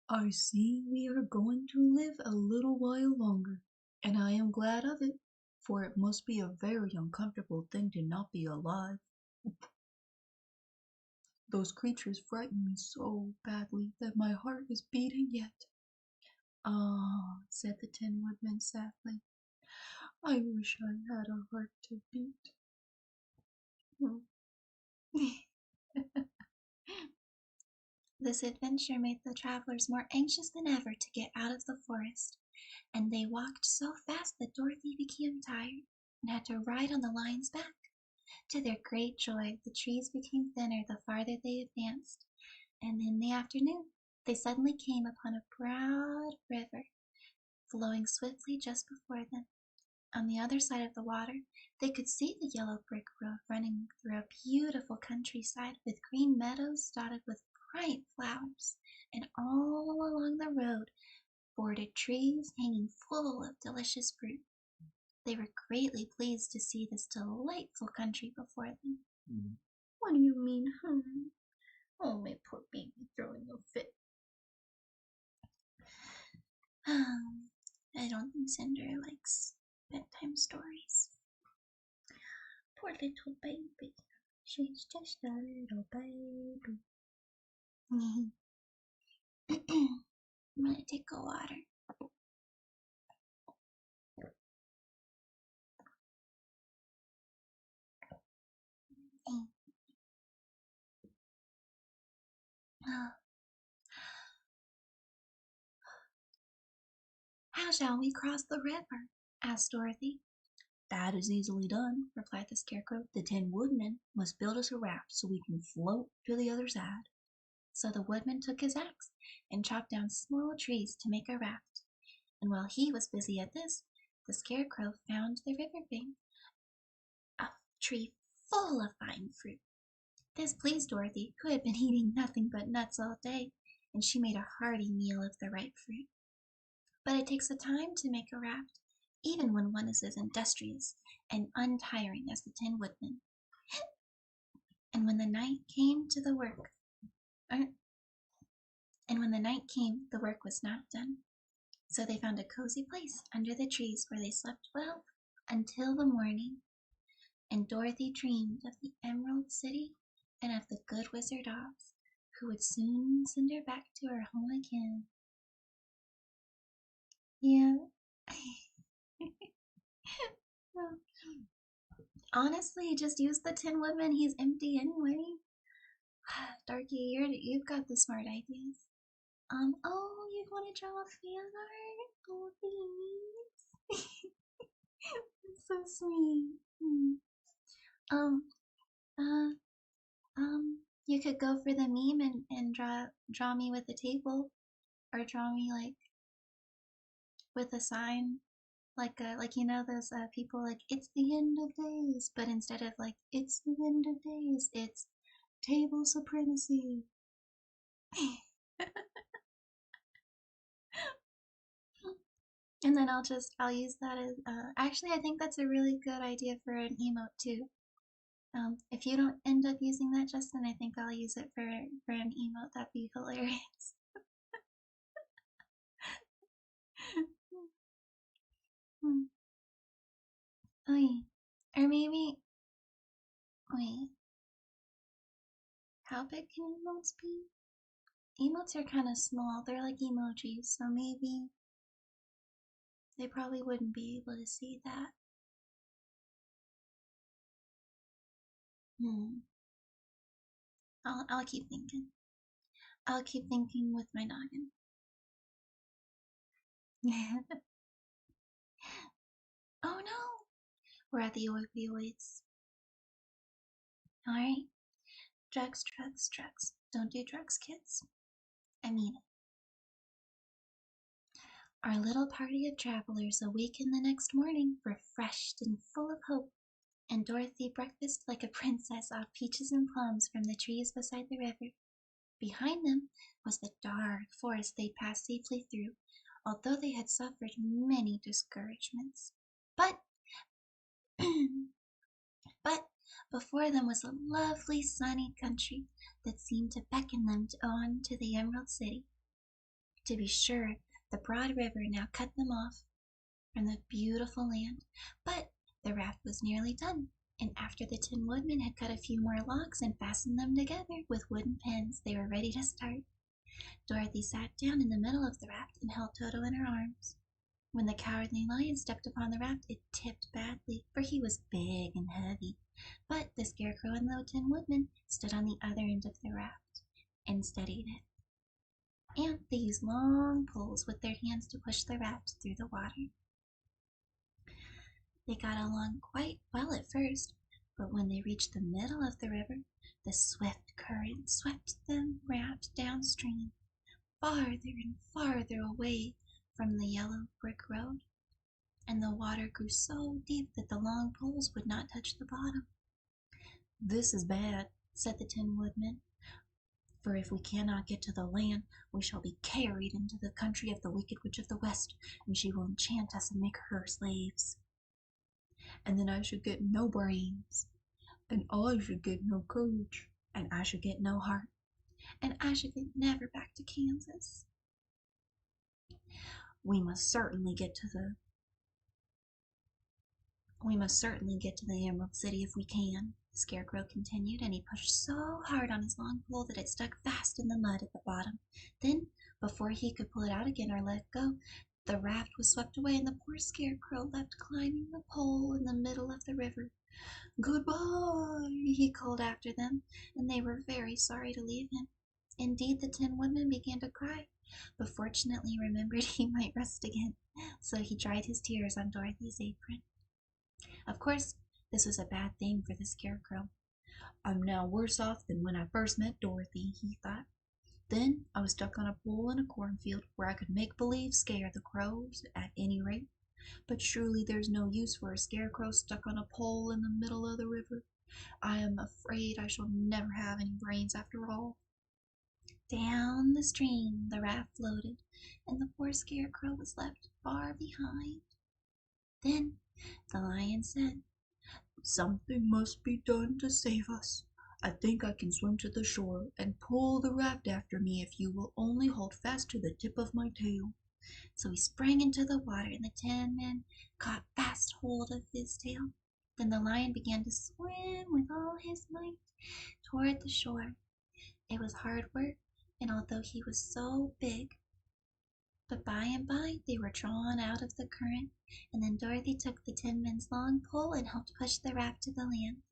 "I see we are going to live a little while longer, and I am glad of it, for it must be a very uncomfortable thing to not be alive. Those creatures frightened me so badly that my heart is beating yet." "Ah," said the Tin Woodman sadly, "I wish I had a heart to beat." This adventure made the travelers more anxious than ever to get out of the forest, and they walked so fast that Dorothy became tired and had to ride on the lion's back. To their great joy, the trees became thinner the farther they advanced, and in the afternoon they suddenly came upon a broad river flowing swiftly just before them. On the other side of the water, they could see the yellow brick road running through a beautiful countryside with green meadows dotted with bright flowers, and all along the road bordered trees hanging full of delicious fruit. They were greatly pleased to see this delightful country before them. "What do you mean, Oh, my poor baby throwing a fit." I don't think Cinder likes bedtime stories. Poor little baby. She's just a little baby. I'm gonna take a water. "How shall we cross the river?" asked Dorothy. "That is easily done," replied the Scarecrow. "The Tin Woodman must build us a raft so we can float to the other side." So the Woodman took his axe and chopped down small trees to make a raft, and while he was busy at this, the Scarecrow found the river bank a tree full of fine fruit. This pleased Dorothy, who had been eating nothing but nuts all day, and she made a hearty meal of the ripe fruit. But it takes a time to make a raft, even when one is as industrious and untiring as the Tin Woodman. And when the night came, the work was not done. So they found a cozy place under the trees where they slept well until the morning. And Dorothy dreamed of the Emerald City and of the good Wizard Oz, who would soon send her back to her home again. Yeah. Honestly, just use the Tin Woodman. He's empty anyway. Darky, you've got the smart ideas. Oh, you want to draw a fan art? Oh, thanks. It's so sweet. Um, uh, you could go for the meme and draw me with a table, or draw me like with a sign, like you know those people like it's the end of days, but instead of like it's the end of days, it's table supremacy. And then I'll use that as actually I think that's a really good idea for an emote too. If you don't end up using that, Justin, I think I'll use it for an emote. That'd be hilarious. Hmm. Oh yeah. Or maybe wait, how big can emotes be? Emotes are kind of small. They're like emojis, so maybe they probably wouldn't be able to see that. Hmm. I'll keep thinking. I'll keep thinking with my noggin. Oh no! We're at the opioids. Alright. Drugs, drugs, drugs. Don't do drugs, kids. I mean it. Our little party of travelers awakened the next morning, refreshed and full of hope, and Dorothy breakfasted like a princess off peaches and plums from the trees beside the river. Behind them was the dark forest they'd passed safely through, although they had suffered many discouragements. But But before them was a lovely sunny country that seemed to beckon them on to the Emerald City. To be sure, the broad river now cut them off from the beautiful land, but the raft was nearly done, and after the Tin Woodman had cut a few more logs and fastened them together with wooden pins, they were ready to start. Dorothy sat down in the middle of the raft and held Toto in her arms. When the Cowardly Lion stepped upon the raft, it tipped badly, for he was big and heavy. But the Scarecrow and the Tin Woodman stood on the other end of the raft and steadied it. And they used long poles with their hands to push the raft through the water. They got along quite well at first, but when they reached the middle of the river, the swift current swept the raft downstream, farther and farther away from the yellow brick road, and the water grew so deep that the long poles would not touch the bottom. "This is bad," said the Tin Woodman, "for if we cannot get to the land, we shall be carried into the country of the Wicked Witch of the West, and she will enchant us and make her slaves. And then I should get no brains, and I should get no courage, and I should get no heart, and I should get never back to Kansas. We must certainly get to the Emerald City if we can," the Scarecrow continued, and he pushed so hard on his long pole that it stuck fast in the mud at the bottom. Then, before he could pull it out again or let go, the raft was swept away, and the poor Scarecrow left climbing the pole in the middle of the river. "Goodbye!" he called after them, and they were very sorry to leave him. Indeed, the Tin Woodman began to cry, but fortunately remembered he might rest again, so he dried his tears on Dorothy's apron. Of course, this was a bad thing for the Scarecrow. "I'm now worse off than when I first met Dorothy," he thought. "Then I was stuck on a pole in a cornfield where I could make believe scare the crows, at any rate. But surely there's no use for a Scarecrow stuck on a pole in the middle of the river. I am afraid I shall never have any brains after all." Down the stream the raft floated, and the poor Scarecrow was left far behind. Then the Lion said, "Something must be done to save us. I think I can swim to the shore and pull the raft after me if you will only hold fast to the tip of my tail." So he sprang into the water, and the Tin Man caught fast hold of his tail. Then the Lion began to swim with all his might toward the shore. It was hard work, and although he was so big, but by and by they were drawn out of the current, and then Dorothy took the Tin Man's long pole and helped push the raft to the land.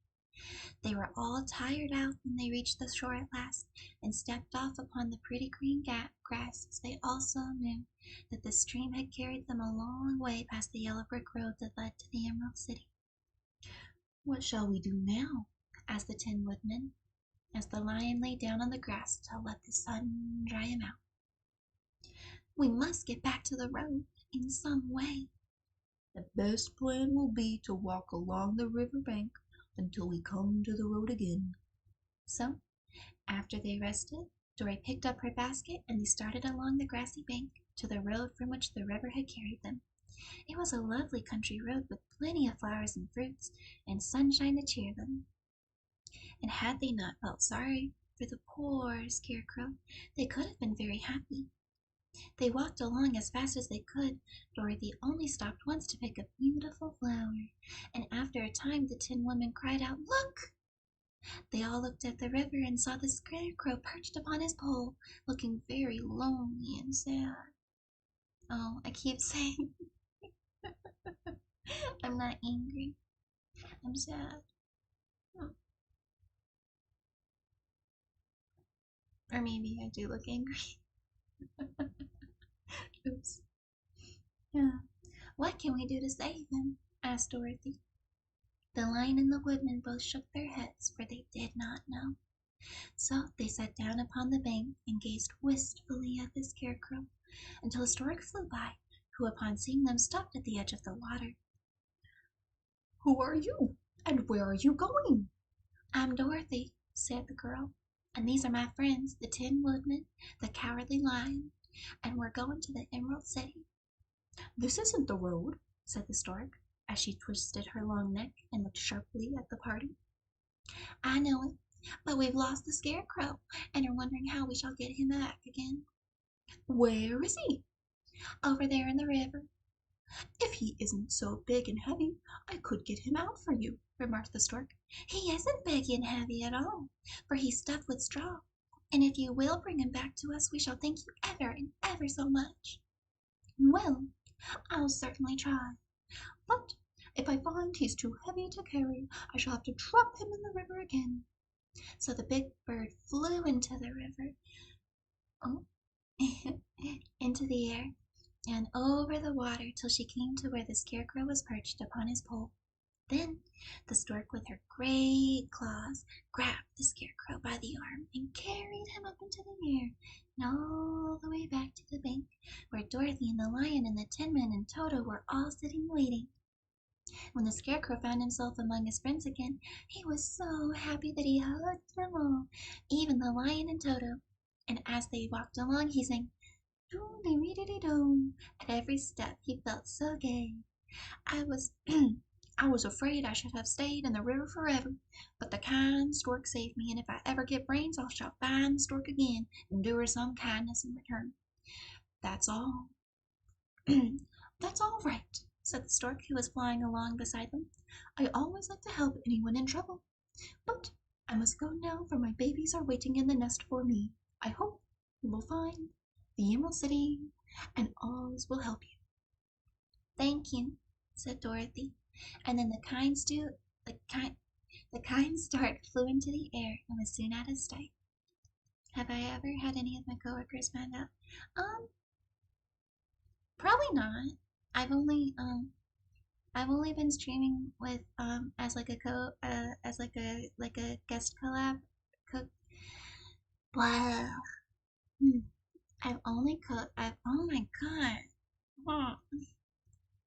They were all tired out when they reached the shore at last and stepped off upon the pretty green grass, as they also knew that the stream had carried them a long way past the yellow brick road that led to the Emerald City. "What shall we do now?" asked the Tin Woodman, as the lion lay down on the grass to let the sun dry him out. "We must get back to the road in some way." "The best plan will be to walk along the river bank until we come to the road again." So, after they rested, Dory picked up her basket and they started along the grassy bank to the road from which the river had carried them. It was a lovely country road with plenty of flowers and fruits and sunshine to cheer them. And had they not felt sorry for the poor Scarecrow, they could have been very happy. They walked along as fast as they could. Dorothy only stopped once to pick a beautiful flower, and after a time the Tin Woodman cried out, "Look!" They all looked at the river and saw the Scarecrow perched upon his pole, looking very lonely and sad. Oh, I keep saying I'm not angry. I'm sad. Or maybe I do look angry. Oops. Yeah. "What can we do to save him?" asked Dorothy. The Lion and the Woodman both shook their heads, for they did not know. So they sat down upon the bank and gazed wistfully at the Scarecrow until a stork flew by, who upon seeing them stopped at the edge of the water. "Who are you, and where are you going?" "I'm Dorothy," said the girl, "and these are my friends, the Tin Woodman, the Cowardly Lion, and we're going to the Emerald City." "This isn't the road," said the stork, as she twisted her long neck and looked sharply at the party. "I know it, but we've lost the Scarecrow, and are wondering how we shall get him back again." "Where is he?" "Over there in the river." "If he isn't so big and heavy, I could get him out for you," remarked the stork. "He isn't big and heavy at all, for he's stuffed with straw, and if you will bring him back to us we shall thank you ever and ever so much." "Well, I'll certainly try, but if I find he's too heavy to carry, I shall have to drop him in the river again." So the big bird flew into the river, oh, into the air, and over the water till she came to where the Scarecrow was perched upon his pole. Then the stork with her great claws grabbed the Scarecrow by the arm and carried him up into the air and all the way back to the bank where Dorothy and the Lion and the Tin Man and Toto were all sitting waiting. When the Scarecrow found himself among his friends again, he was so happy that he hugged them all, even the Lion and Toto. And as they walked along, he sang, "Doo-dee-dee-dee-doo." At every step he felt so gay. I was I was afraid I should have stayed in the river forever, but the kind stork saved me, and if I ever get brains I shall find the stork again and do her some kindness in return. That's all." "That's all right," said the stork, who was flying along beside them. "I always like to help anyone in trouble. But I must go now, for my babies are waiting in the nest for me. I hope you will find the Emerald City, and Oz will help you." "Thank you," said Dorothy, and then the kind stork flew into the air and was soon out of sight. Have I ever had any of my coworkers find out? Probably not. I've only I've only been streaming with as like a as like a guest collab cook. Wow. Oh my god. Hmm.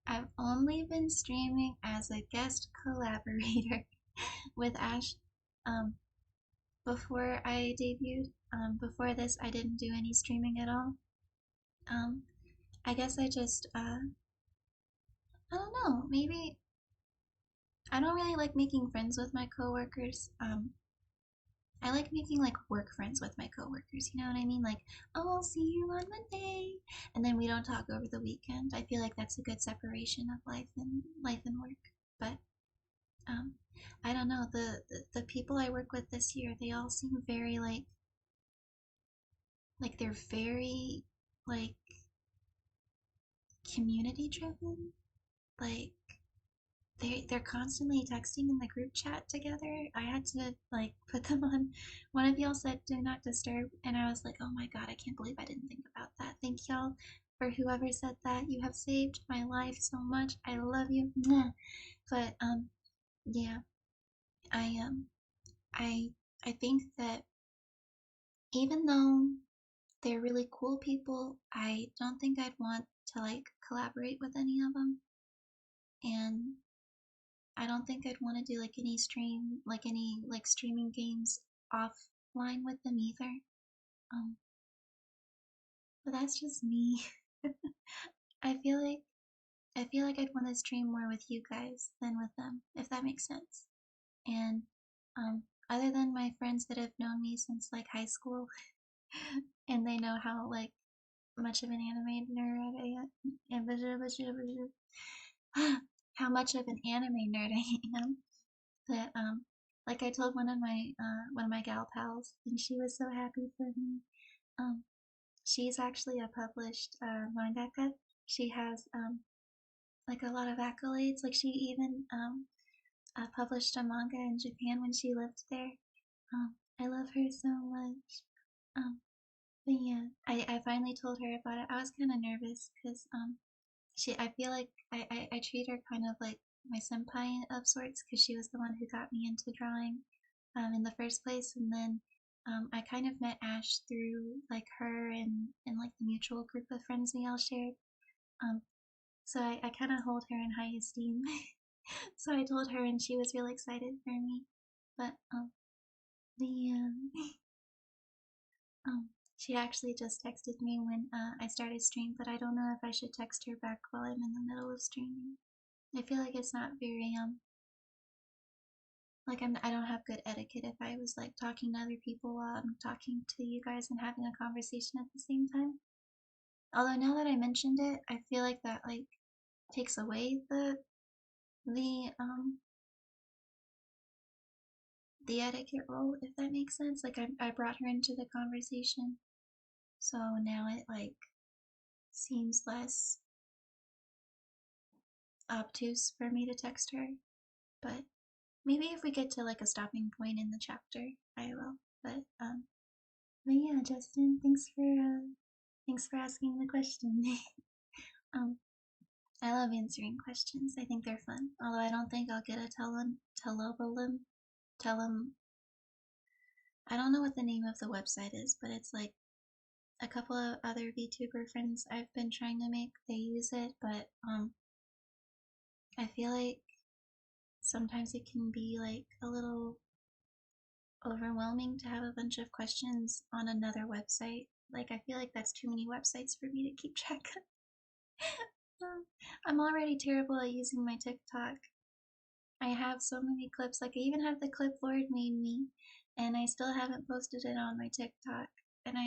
I've only been streaming as a guest collaborator with Ash um before I debuted. Before this I didn't do any streaming at all. Um I guess I just I don't know, maybe I don't really like making friends with my coworkers. I like making like work friends with my coworkers. You know what I mean? Like, "Oh, I'll see you on Monday," and then we don't talk over the weekend. I feel like that's a good separation of life and work. But um, I don't know. The people I work with this year, they all seem very like they're very like community driven. Like they're constantly texting in the group chat together. I had to like put them on. One of y'all said do not disturb, and I was like, oh my god, I can't believe I didn't think about that. Thank y'all for whoever said that. You have saved my life so much. I love you. Mwah. But yeah, I I I think that even though they're really cool people, I don't think I'd want to like collaborate with any of them, and I don't think I'd want to do like any like streaming games offline with them either. Um, but that's just me. I feel like I feel like I'd want to stream more with you guys than with them, if that makes sense. And other than my friends that have known me since like high school, and they know how like much of an anime nerd I am, how much of an anime nerd I am. That like I told one of my gal pals, and she was so happy for me. Um, she's actually a published mangaka. She has like a lot of accolades. Like she even published a manga in Japan when she lived there. I love her so much. Um, but yeah, I finally told her about it. I was kind of nervous because I feel like I treat her kind of like my senpai of sorts because she was the one who got me into drawing in the first place, and then I kind of met Ash through like her and like the mutual group of friends we all shared. Um, so I kind of hold her in high esteem. So I told her, and she was really excited for me. But the um, she actually just texted me when I started stream, but I don't know if I should text her back while I'm in the middle of streaming. I feel like it's not very like I don't have good etiquette if I was like talking to other people while I'm talking to you guys and having a conversation at the same time. Although now that I mentioned it, I feel like that like takes away the the etiquette role, if that makes sense. Like I brought her into the conversation, so now it like seems less obtuse for me to text her. But maybe if we get to like a stopping point in the chapter, I will. But yeah, Justin, thanks for asking the question. um, I love answering questions. I think they're fun. Although I don't think I'll get a tell them. I don't know what the name of the website is, but it's like a couple of other VTuber friends I've been trying to make. They use it, but I feel like sometimes it can be like a little overwhelming to have a bunch of questions on another website. Like I feel like that's too many websites for me to keep track of. I'm already terrible at using my TikTok. I have so many clips. Like I even have the clip Lord made me, and I still haven't posted it on my TikTok. And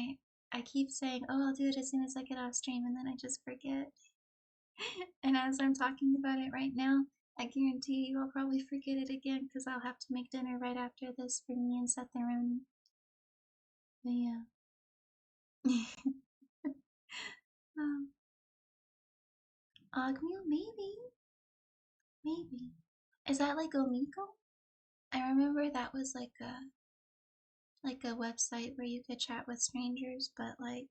I keep saying, "Oh, I'll do it as soon as I get off stream," and then I just forget. And as I'm talking about it right now, I guarantee you I'll probably forget it again because I'll have to make dinner right after this for me and Seth and Ronan. But yeah. um, Ogmeal, maybe. Maybe. Is that like Omegle? I remember that was like a website where you could chat with strangers, but like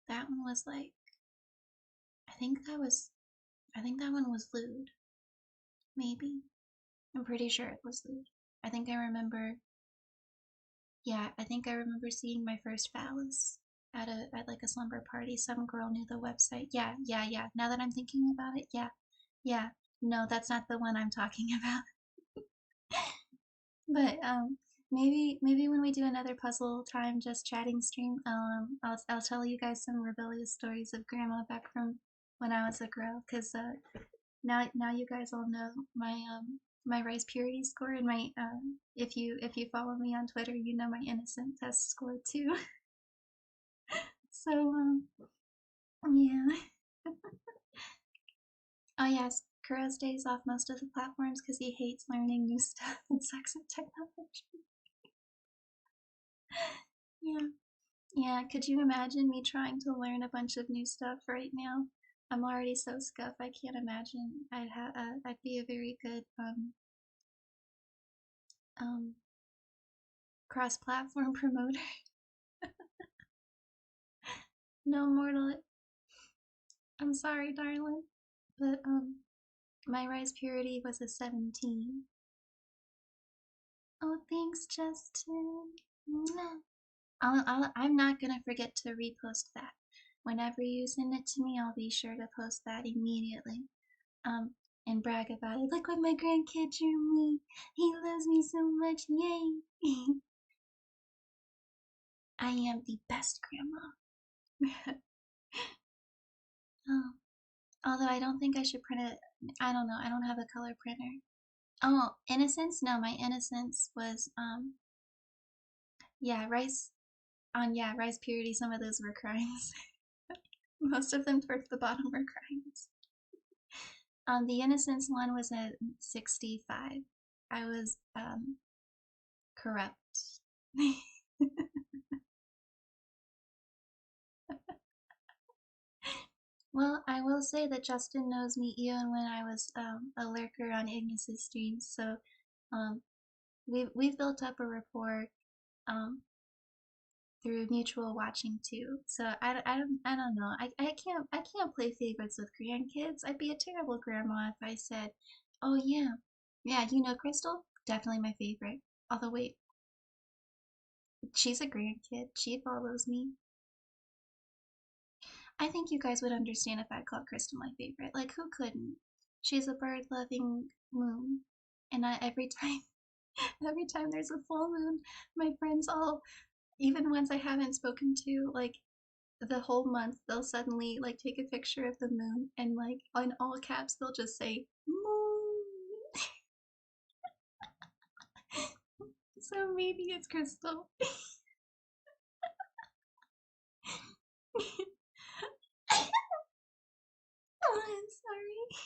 that one was like I think that was I think that one was lewd. Maybe. I'm pretty sure it was lewd. I think I remember yeah, I think I remember seeing my first phallus at like a slumber party. Some girl knew the website. Yeah. Now that I'm thinking about it, yeah. Yeah. No, that's not the one I'm talking about. But maybe when we do another puzzle time just chatting stream, I'll tell you guys some rebellious stories of grandma back from when I was a girl, cuz now you guys all know my rice purity score and my if you follow me on Twitter, you know my innocent test score too. So yeah. Oh yes, Kuro stays off most of the platforms because he hates learning new stuff and sucks at technology. Yeah. Yeah, could you imagine me trying to learn a bunch of new stuff right now? I'm already so scuffed. I can't imagine. I'd be a very good um cross-platform promoter. No mortal. I'm sorry, darling, but my rise purity was a 17. Oh, thanks, Justin. Mwah. I'm not gonna forget to repost that. Whenever you send it to me, I'll be sure to post that immediately. Um, and brag about it. Look what my grandkid drew me. He loves me so much. Yay! I am the best grandma. Oh, although I don't think I should print it. I don't know. I don't have a color printer. Oh, Innocence? No, my Innocence was yeah, rice yeah, rice purity. Some of those were crimes. Most of them towards the bottom were crimes. The Innocence one was at 65. I was corrupt. Well, I will say that Justin knows me even when I was a lurker on Ignis's streams, so um, we've built up a rapport um, through mutual watching too. So I don't know. I can't play favorites with grandkids. I'd be a terrible grandma if I said, "Oh yeah, you know Crystal, definitely my favorite." Although wait, she's a grandkid. She follows me. I think you guys would understand if I called Crystal my favorite. Like, who couldn't? She's a bird-loving moon, and every time, every time there's a full moon, my friends all, even ones I haven't spoken to, like the whole month, they'll suddenly like take a picture of the moon and like in all caps they'll just say moon. So maybe it's Crystal. Oh, I'm sorry.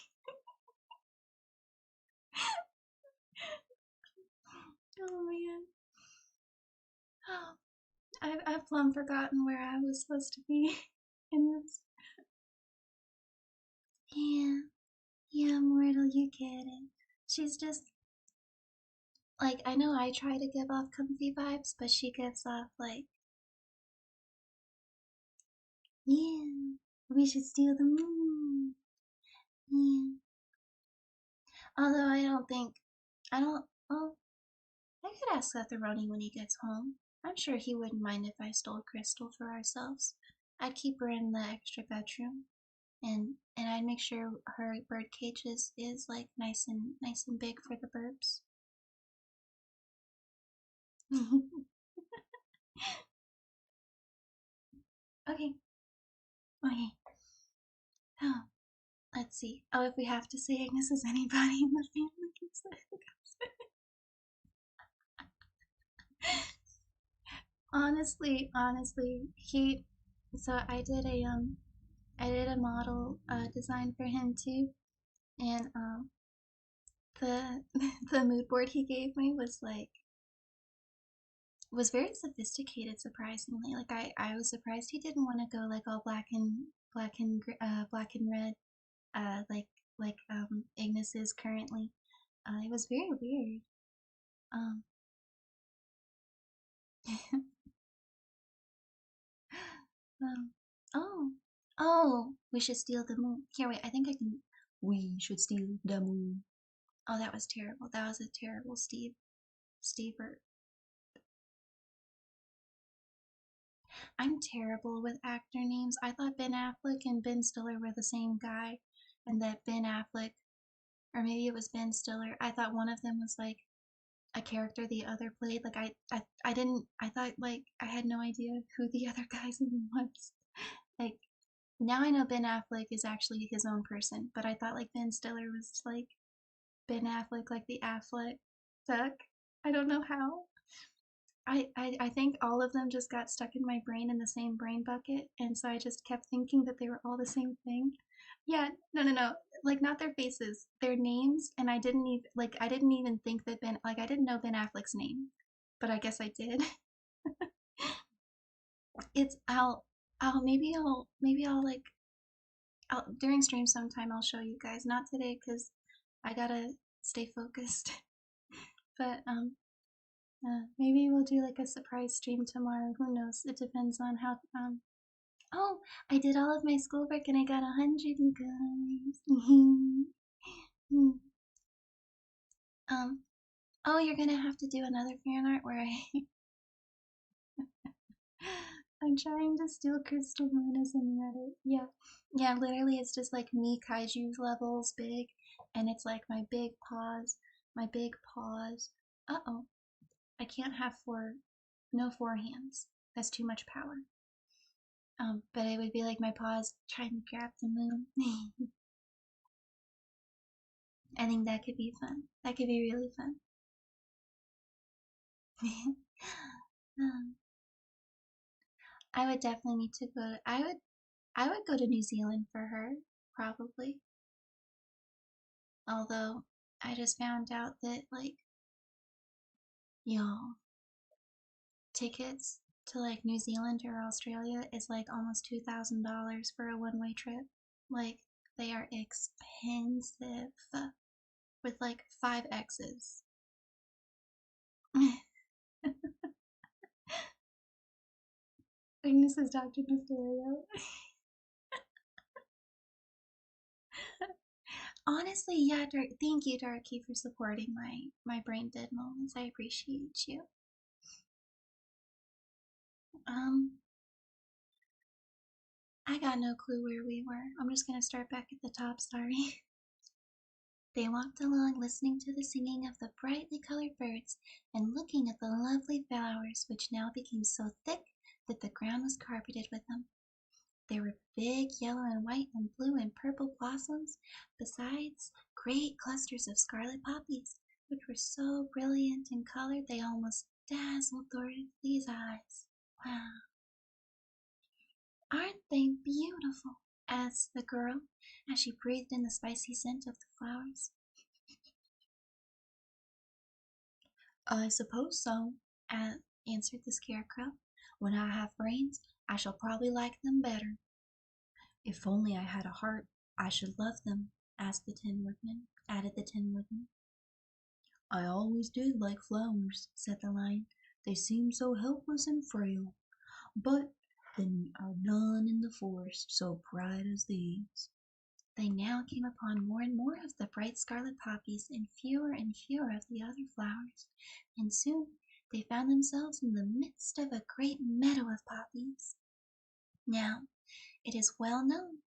Oh man. Oh, I've plumb forgotten where I was supposed to be in this. Yeah, yeah, Mortal, you get it. She's just like, I know I try to give off comfy vibes, but she gives off like, yeah, we should steal the moon. Yeah. Although I don't, well, I could ask Sethoroni when he gets home. I'm sure he wouldn't mind if I stole Crystal for ourselves. I'd keep her in the extra bedroom, and I'd make sure her bird cage is like nice and big for the birds. Okay, okay. Oh, let's see. Oh, if we have to say Agnes is anybody in the family can say. Honestly, he. So I did a model design for him too, and the the mood board he gave me was very sophisticated. Surprisingly, like I was surprised he didn't want to go like all black and red, like Ignis is currently. It was very weird. Um, um, oh, oh, we should steal the moon. Here, wait, I think I can. We should steal the moon. Oh, that was terrible. That was a terrible Stever. I'm terrible with actor names. I thought Ben Affleck and Ben Stiller were the same guy, and that Ben Affleck, or maybe it was Ben Stiller. I thought one of them was like a character the other played. Like I didn't. I thought like I had no idea who the other guy's name was. Like now I know Ben Affleck is actually his own person, but I thought like Ben Stiller was like Ben Affleck, like the Affleck duck. I don't know how. I think all of them just got stuck in my brain in the same brain bucket, and so I just kept thinking that they were all the same thing. Yeah, no. Like not their faces, their names, and I didn't even think that I didn't know Ben Affleck's name, but I guess I did. It's I'll maybe I'll like During stream sometime I'll show you guys. Not today because I gotta stay focused. But maybe we'll do like a surprise stream tomorrow. Who knows? It depends on how. Oh, I did all of my schoolwork and I got 100, you guys. Oh, you're gonna have to do another fan art where I'm trying to steal Crystal Mona's and Reddit. Yeah. Yeah, literally it's just like me kaiju levels big and it's like my big paws. Uh-oh. I can't have no four hands. That's too much power. But it would be like my paws trying to grab the moon. I think that could be fun. That could be really fun. I would definitely need to go. I would go to New Zealand for her, probably. Although I just found out that like, y'all, tickets to like New Zealand or Australia is like almost $2,000 for a one-way trip. Like they are expensive with like 5 X's. Agnes is Dr. Mysterio. Honestly, yeah, thank you, Darky, for supporting my brain dead moments. I appreciate you. I got no clue where we were. I'm just gonna start back at the top, sorry. They walked along listening to the singing of the brightly colored birds and looking at the lovely flowers which now became so thick that the ground was carpeted with them. There were big yellow and white and blue and purple blossoms, besides great clusters of scarlet poppies, which were so brilliant in color they almost dazzled Dorothy's eyes. Wow. Aren't they beautiful? Asked the girl as she breathed in the spicy scent of the flowers. I suppose so, answered the Scarecrow. When I have brains, I shall probably like them better. If only I had a heart, I should love them, added the Tin Woodman. I always did like flowers, said the Lion. They seem so helpless and frail. But there are none in the forest so bright as these. They now came upon more and more of the bright scarlet poppies and fewer of the other flowers, and soon they found themselves in the midst of a great meadow of poppies. Now, it is well known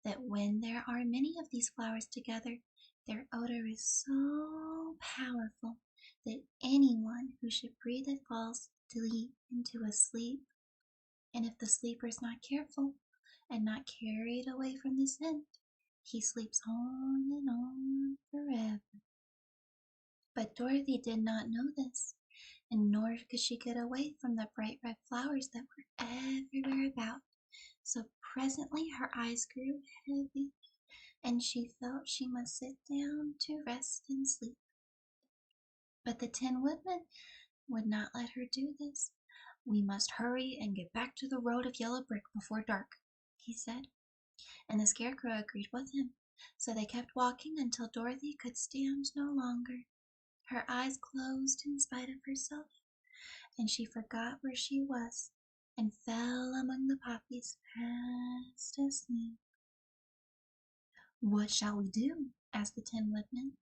that when there are many of these flowers together, their odor is so powerful that anyone who should breathe it falls deep into a sleep. And if the sleeper is not careful and not carried away from the scent, he sleeps on forever. But Dorothy did not know this, and nor could she get away from the bright red flowers that were everywhere about. So presently her eyes grew heavy, and she felt she must sit down to rest and sleep. But the Tin Woodman would not let her do this. We must hurry and get back to the road of yellow brick before dark, he said, and the Scarecrow agreed with him. So they kept walking until Dorothy could stand no longer. Her eyes closed in spite of herself, and she forgot where she was and fell among the poppies fast asleep. What shall we do? Asked the Tin Woodman.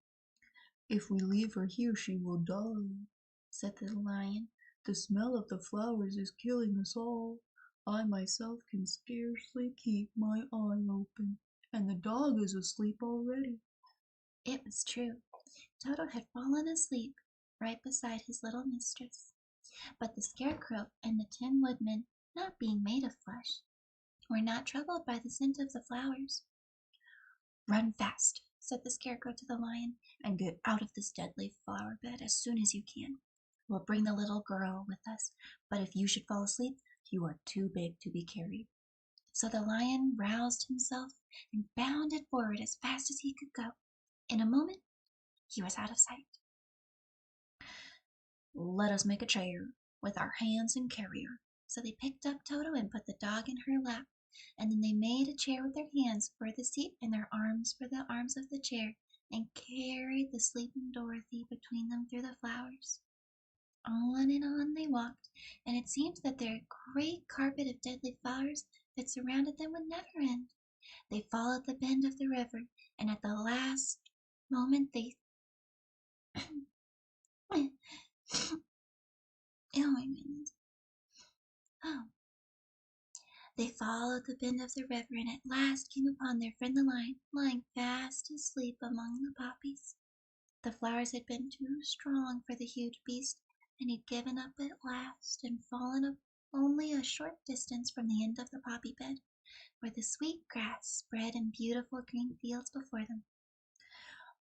If we leave her here, she will die, said the Lion. The smell of the flowers is killing us all. I myself can scarcely keep my eye open, and the dog is asleep already. It was true. Toto had fallen asleep right beside his little mistress. But the Scarecrow and the Tin Woodman, not being made of flesh, were not troubled by the scent of the flowers. Run fast, said the Scarecrow to the Lion, and get out of this dead leaf flower bed as soon as you can. We'll bring the little girl with us, but if you should fall asleep, you are too big to be carried. So the Lion roused himself and bounded forward as fast as he could go. In a moment, he was out of sight. Let us make a chair with our hands and carry her. So they picked up Toto and put the dog in her lap, and then they made a chair with their hands for the seat and their arms for the arms of the chair, and carried the sleeping Dorothy between them through the flowers. On and on they walked, and it seemed that their great carpet of deadly flowers that surrounded them would never end. They followed the bend of the river, and at the last moment they oh my goodness. Oh. They followed the bend of the river and at last came upon their friend the lion, lying fast asleep among the poppies. The flowers had been too strong for the huge beast, and he'd given up at last and fallen up only a short distance from the end of the poppy bed, where the sweet grass spread in beautiful green fields before them.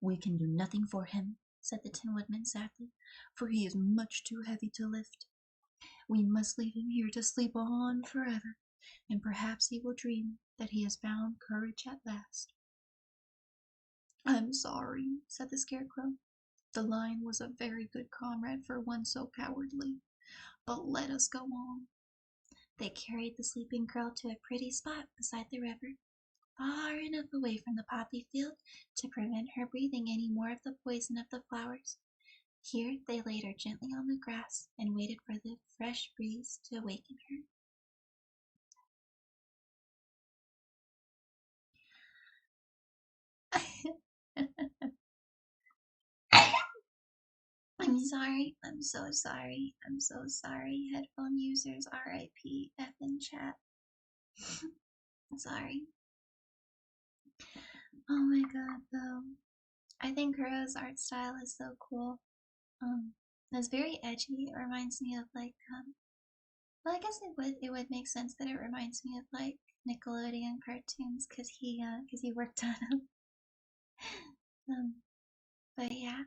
"We can do nothing for him," said the Tin Woodman sadly, "for he is much too heavy to lift. We must leave him here to sleep on forever, and perhaps he will dream that he has found courage at last." "I'm sorry," said the Scarecrow. "The lion was a very good comrade for one so cowardly. But let us go on." They carried the sleeping girl to a pretty spot beside the river, far enough away from the poppy field to prevent her breathing any more of the poison of the flowers. Here they laid her gently on the grass and waited for the fresh breeze to awaken her. I'm sorry. I'm so sorry. I'm so sorry. Headphone users, RIP, F in chat. Sorry. Oh my god, though. I think Kuro's art style is so cool. It's very edgy. It reminds me of like, well, I guess it would make sense that it reminds me of like Nickelodeon cartoons because he worked on them. But yeah,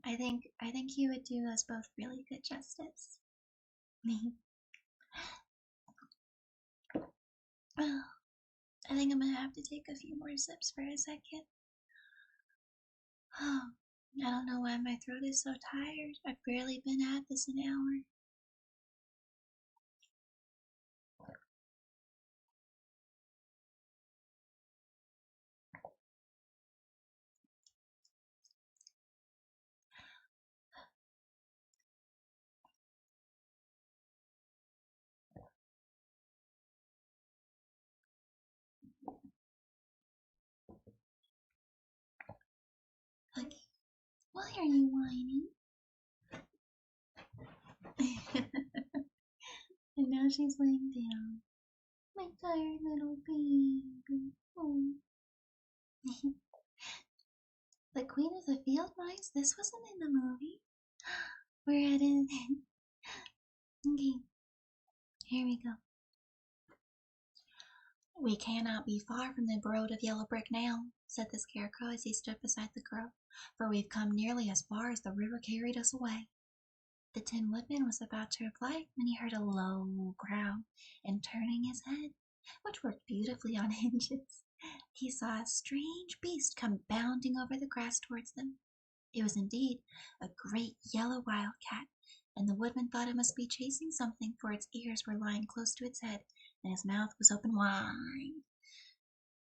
I think he would do us both really good justice. I think I'm gonna have to take a few more sips for a second. Oh, I don't know why my throat is so tired. I've barely been at this an hour. Okay, why are you whining? And now she's laying down. My tired little baby. Oh. The Queen of the Field Mice? This wasn't in the movie. We're at it. Okay, here we go. "We cannot be far from the abode of yellow brick now," said the Scarecrow as he stood beside the girl, "for we've come nearly as far as the river carried us away." The Tin Woodman was about to reply when he heard a low growl, and turning his head, which worked beautifully on hinges, he saw a strange beast come bounding over the grass towards them. It was indeed a great yellow wildcat, and the Woodman thought it must be chasing something, for its ears were lying close to its head, and its mouth was open wide,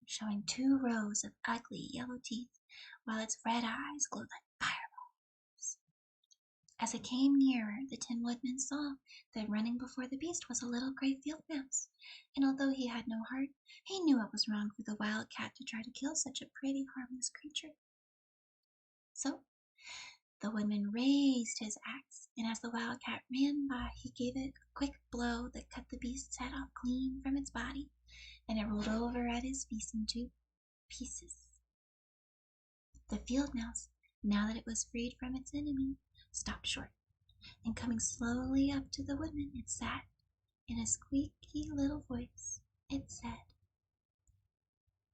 showing 2 rows of ugly yellow teeth, while its red eyes glowed like fireballs. As it came nearer, the Tin Woodman saw that running before the beast was a little gray field mouse, and although he had no heart, he knew it was wrong for the wildcat to try to kill such a pretty, harmless creature. So the Woodman raised his axe, and as the wildcat ran by, he gave it a quick blow that cut the beast's head off clean from its body, and it rolled over at his feet in 2 pieces. The field mouse, now that it was freed from its enemy, stopped short, and coming slowly up to the Woodman, it sat. In a squeaky little voice, it said,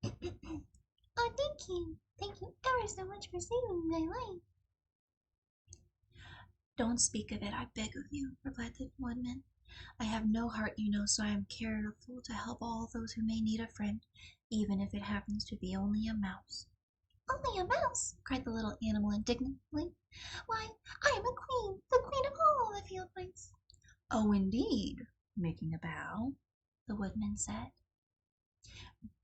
"Oh, thank you. Thank you ever so much for saving my life." "Don't speak of it, I beg of you," replied the Woodman. "I have no heart, you know, so I am careful to help all those who may need a friend, even if it happens to be only a mouse." "Only a mouse!" cried the little animal indignantly. "Why, I am a queen, the queen of all the field mice." "Oh, indeed," making a bow, the Woodman said.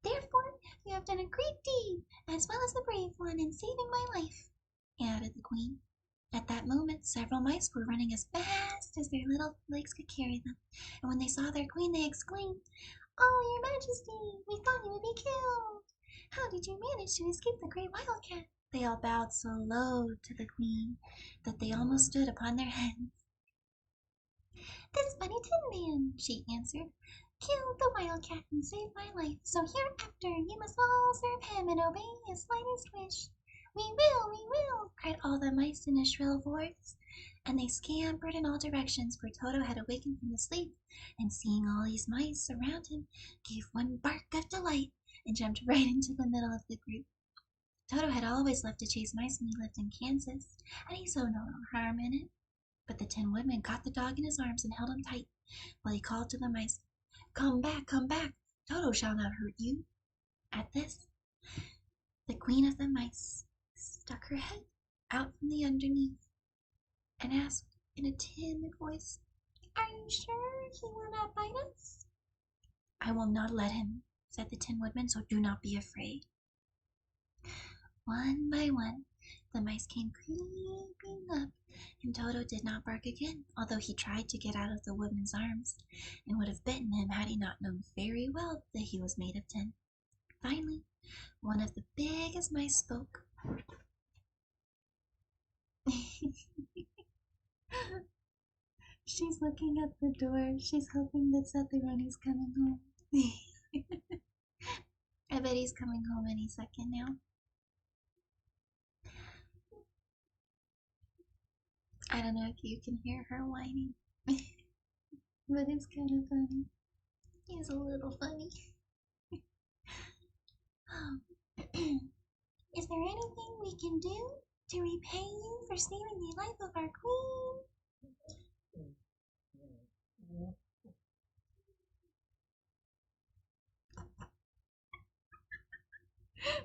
Therefore, you have done a great deed, as well as a brave one, in saving my life, added the queen. At that moment, several mice were running as fast as their little legs could carry them, and when they saw their queen, they exclaimed, "Oh, your majesty, we thought you would be killed! How did you manage to escape the great wildcat?" They all bowed so low to the queen that they almost stood upon their heads. "This funny tin man," she answered, "killed the wildcat and saved my life, so hereafter you must all serve him and obey his slightest wish." We will," cried all the mice in a shrill voice, and they scampered in all directions, for Toto had awakened from his sleep, and seeing all these mice around him, gave one bark of delight and jumped right into the middle of the group. Toto had always loved to chase mice when he lived in Kansas, and he saw no harm in it. But the Tin Woodman caught the dog in his arms and held him tight, while he called to the mice, come back, Toto shall not hurt you." At this, the queen of the mice stuck her head out from the underneath and asked in a timid voice, "Are you sure he will not bite us?" "I will not let him," said the Tin Woodman, "so do not be afraid." One by one, the mice came creeping up, and Toto did not bark again, although he tried to get out of the woodman's arms, and would have bitten him had he not known very well that he was made of tin. Finally, one of the biggest mice spoke. She's looking at the door. She's hoping that Saturani's coming home. I bet he's coming home any second now. I don't know if you can hear her whining, but it's kind of funny. He's a little funny. Is there anything we can do to repay you for saving the life of our queen?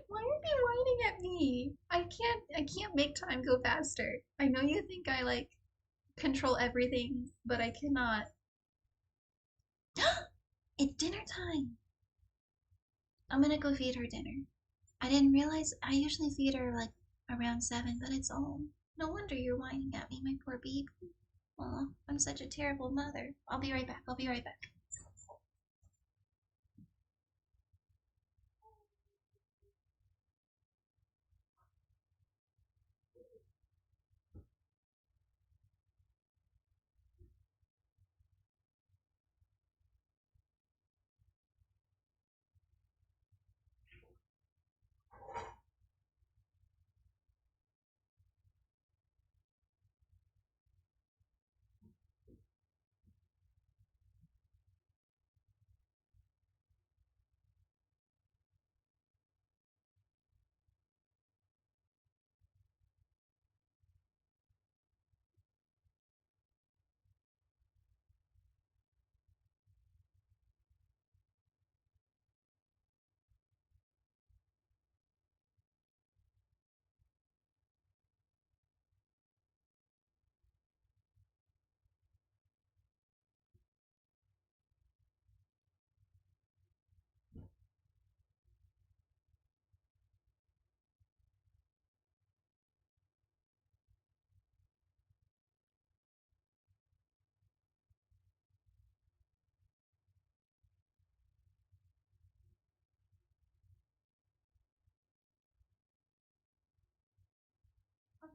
Why are you whining at me? I can't make time go faster. I know you think I like control everything, but I cannot. It's dinner time. I'm gonna go feed her dinner. I didn't realize I usually feed her like around 7, but it's all. No wonder you're whining at me, my poor baby. Aw, I'm such a terrible mother. I'll be right back.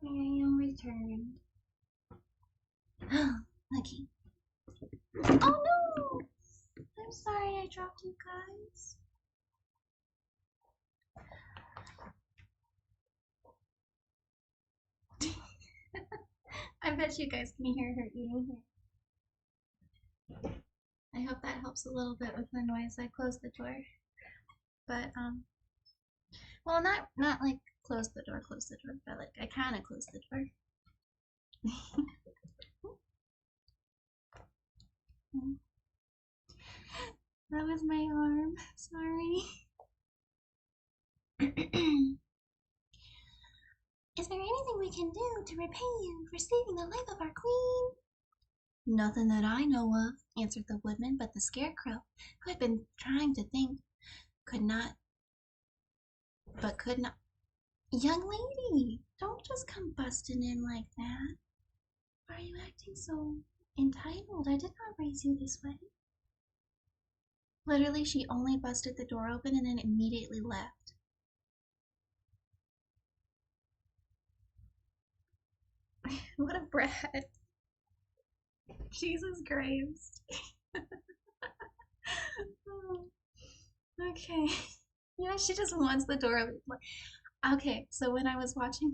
Okay, I am returned. Okay. Oh no! I'm sorry I dropped you guys. I bet you guys can hear her eating here. I hope that helps a little bit with the noise. I closed the door. But well, not like close the door, but like I kind of closed the door. That was my arm. Sorry. Is there anything we can do to repay you for saving the life of our queen? Nothing that I know of, answered the woodman, but the scarecrow, who had been trying to think, Could not, but could not. Young lady, don't just come busting in like that. Why are you acting so entitled? I did not raise you this way. Literally, she only busted the door open and then immediately left. What a brat. Jesus Christ. Okay. Yeah, she just wants the door open. Okay, so when I was watching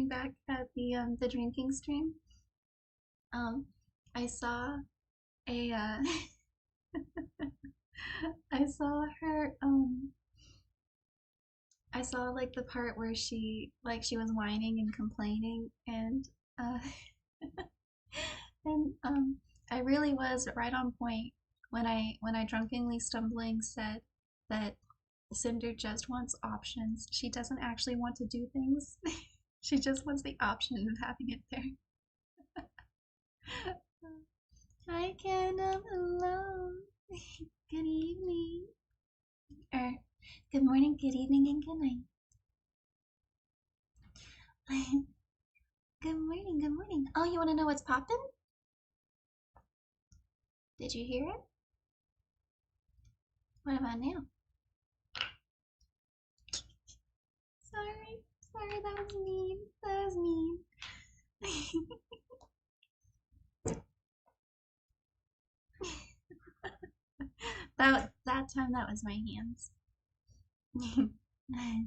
back at the drinking stream, um I saw a I saw her I saw like the part where she was whining and complaining uh and I really was right on point when I drunkenly stumbling said that Cinder just wants options. She doesn't actually want to do things. She just wants the option of having it there. Hi, Ken. Hello. Good evening. Or good morning, good evening, and good night. Good morning, good morning. Oh, you want to know what's poppin'? Did you hear it? What about now? Sorry, that was mean. That was mean. That time that was my hands. Hi.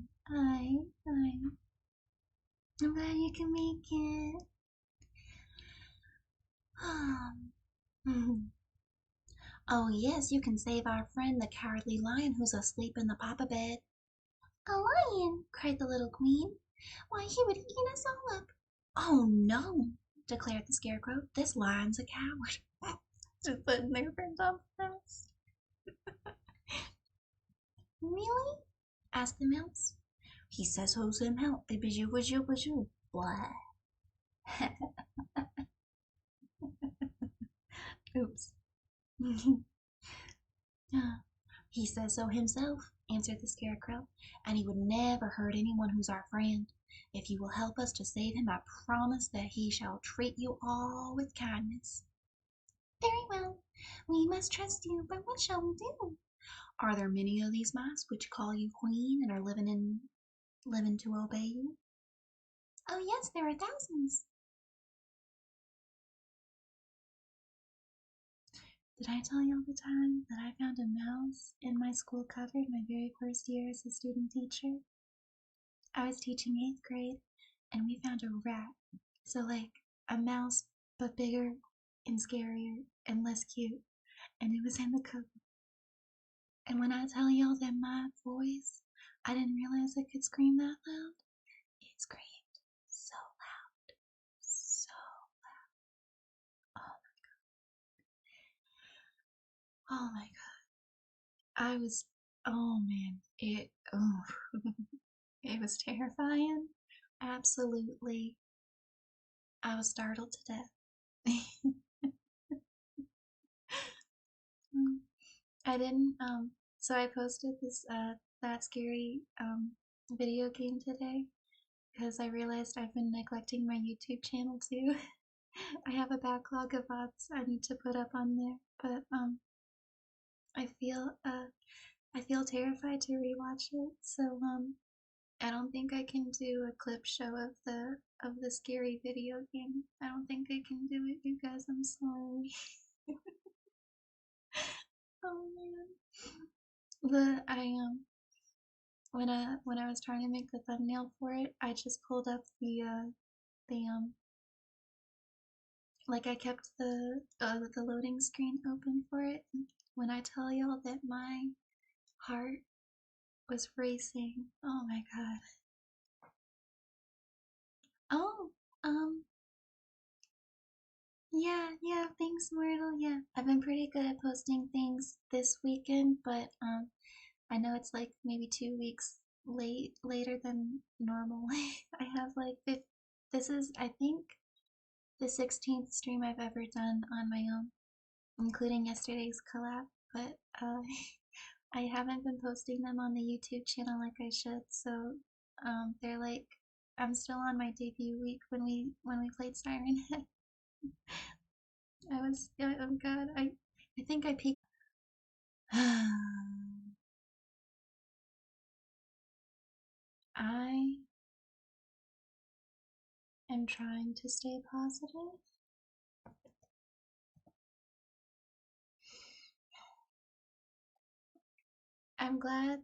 I'm glad you can make it. Oh yes, you can save our friend the cowardly lion who's asleep in the papa bed. A lion, cried the little queen. Why, he would eat us all up. Oh no, declared the scarecrow. This lion's a coward. Just putting their friends on us. Really? Asked the mouse. He says so himself. Bijou. Blah. Oops. He says so himself, answered the scarecrow, and he would never hurt anyone who's our friend. If you will help us to save him, I promise that he shall treat you all with kindness. Very well, we must trust you, but what shall we do? Are there many of these mice which call you queen and are living to obey you? Oh yes, there are thousands. Did I tell you all the time that I found a mouse in my school cupboard my very first year as a student teacher? I was teaching 8th grade and we found a rat. So, like a mouse, but bigger and scarier and less cute. And it was in the cupboard. And when I tell y'all that my voice, I didn't realize I could scream that loud. It screamed so loud. So loud. Oh my god. I was, oh man, it was terrifying. Absolutely. I was startled to death. I didn't, so I posted this, that scary, video game today because I realized I've been neglecting my YouTube channel too. I have a backlog of VODs I need to put up on there, but, I feel terrified to rewatch it, so, I don't think I can do a clip show of the scary video game. I don't think I can do it, you guys. I'm sorry. Oh man. But I when I was trying to make the thumbnail for it, I just pulled up the like I kept the loading screen open for it. When I tell y'all that my heart was racing. Oh my god. Oh, um yeah, thanks, Myrtle. Yeah, I've been pretty good at posting things this weekend, but I know it's like maybe 2 weeks later than normal. I have like this is I think the 16th stream I've ever done on my own, including yesterday's collab. But I haven't been posting them on the YouTube channel like I should, so they're like I'm still on my debut week when we played Siren Head. Oh god, I think I peaked. I am trying to stay positive. I'm glad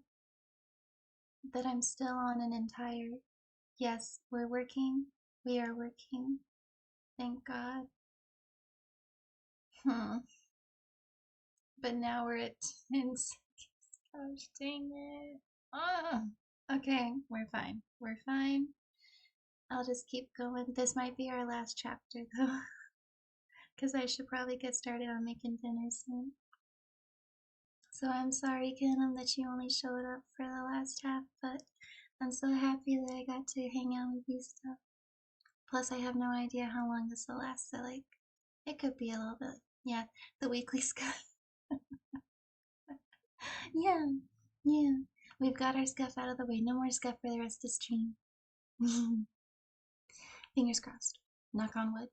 that I'm still on an entire. Yes, we're working. We are working. Thank God. But now we're at 10 seconds. Gosh dang it. Ah. Okay, we're fine. We're fine. I'll just keep going. This might be our last chapter though. Because I should probably get started on making dinner soon. So I'm sorry, Kenham, that you only showed up for the last half, but I'm so happy that I got to hang out with you stuff. Plus, I have no idea how long this will last, so like, it could be a little bit. Yeah, the weekly scuff. Yeah, yeah. We've got our scuff out of the way. No more scuff for the rest of the stream. Fingers crossed. Knock on wood.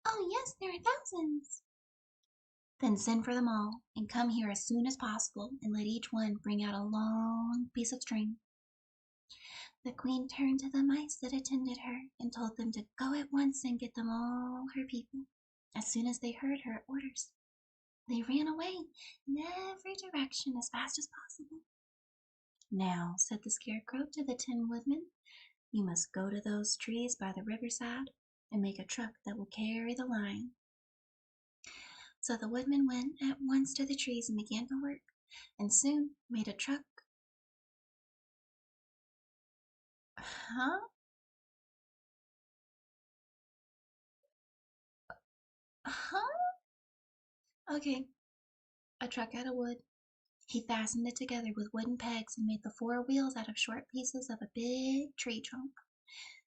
Oh, yes, there are thousands. Then send for them all, and come here as soon as possible, and let each one bring out a long piece of string. The queen turned to the mice that attended her, and told them to go at once and get them all her people. As soon as they heard her orders, they ran away in every direction as fast as possible. Now, said the Scarecrow to the Tin Woodman, you must go to those trees by the riverside and make a truck that will carry the lion. So the Woodman went at once to the trees and began to work, and soon made a truck. Huh? Huh? Okay, a truck out of wood. He fastened it together with wooden pegs and made the four wheels out of short pieces of a big tree trunk.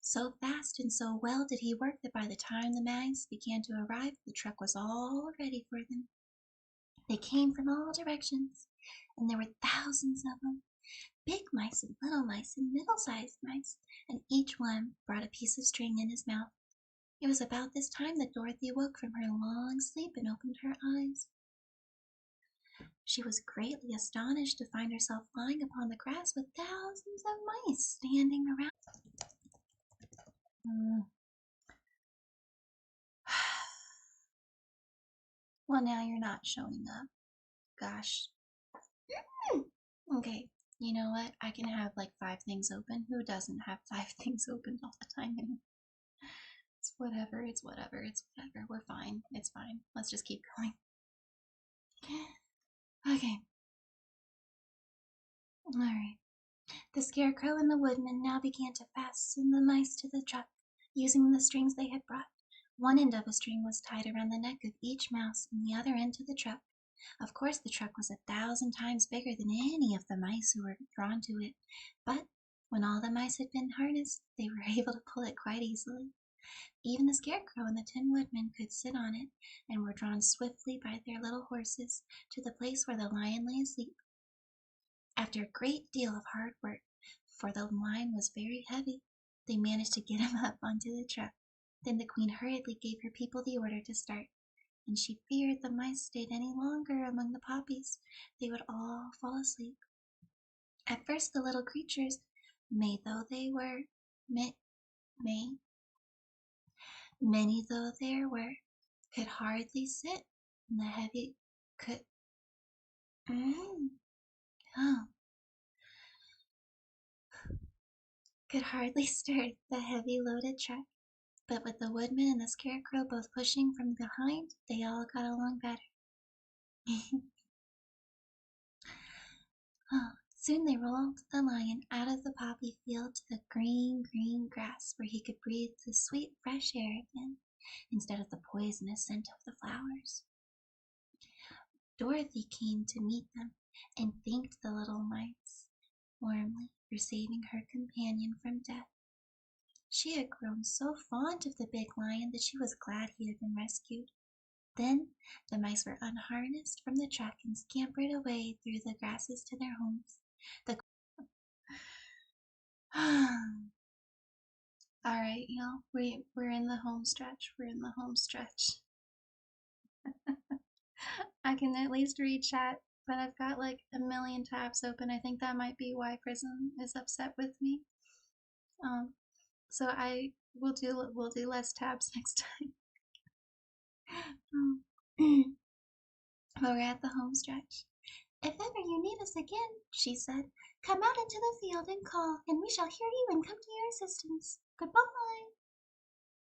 So fast and so well did he work that by the time the mice began to arrive, the truck was all ready for them. They came from all directions, and there were thousands of them, big mice and little mice and middle-sized mice, and each one brought a piece of string in his mouth. It was about this time that Dorothy woke from her long sleep and opened her eyes. She was greatly astonished to find herself lying upon the grass with thousands of mice standing around. Well, now you're not showing up. Gosh. Okay, you know what? I can have like 5 things open. Who doesn't have 5 things open all the time? It's whatever, it's whatever, it's whatever. We're fine. It's fine. Let's just keep going. Okay. Alright. The Scarecrow and the Woodman now began to fasten the mice to the truck, using the strings they had brought. One end of a string was tied around the neck of each mouse and the other end to the truck. Of course, the truck was 1,000 times bigger than any of the mice who were drawn to it, but when all the mice had been harnessed, they were able to pull it quite easily. Even the Scarecrow and the Tin Woodman could sit on it, and were drawn swiftly by their little horses to the place where the lion lay asleep. After a great deal of hard work, for the lion was very heavy, they managed to get him up onto the truck. Then the queen hurriedly gave her people the order to start, and she feared the mice stayed any longer among the poppies. They would all fall asleep. At first the little creatures, many though there were, could hardly sit, and the heavy could hardly stir the heavy loaded truck. But with the Woodman and the Scarecrow both pushing from behind, they all got along better. Soon they rolled the lion out of the poppy field to the green, green grass, where he could breathe the sweet, fresh air again, instead of the poisonous scent of the flowers. Dorothy came to meet them, and thanked the little mice warmly for saving her companion from death. She had grown so fond of the big lion that she was glad he had been rescued. Then the mice were unharnessed from the truck and scampered away through the grasses to their homes. The All right, we're in the home stretch. We're in the home stretch. I can at least read chat, but I've got like a million tabs open. I think that might be why Prism is upset with me. So we'll do less tabs next time. But we're at the home stretch. If ever you need us again, she said, come out into the field and call, and we shall hear you and come to your assistance. Goodbye.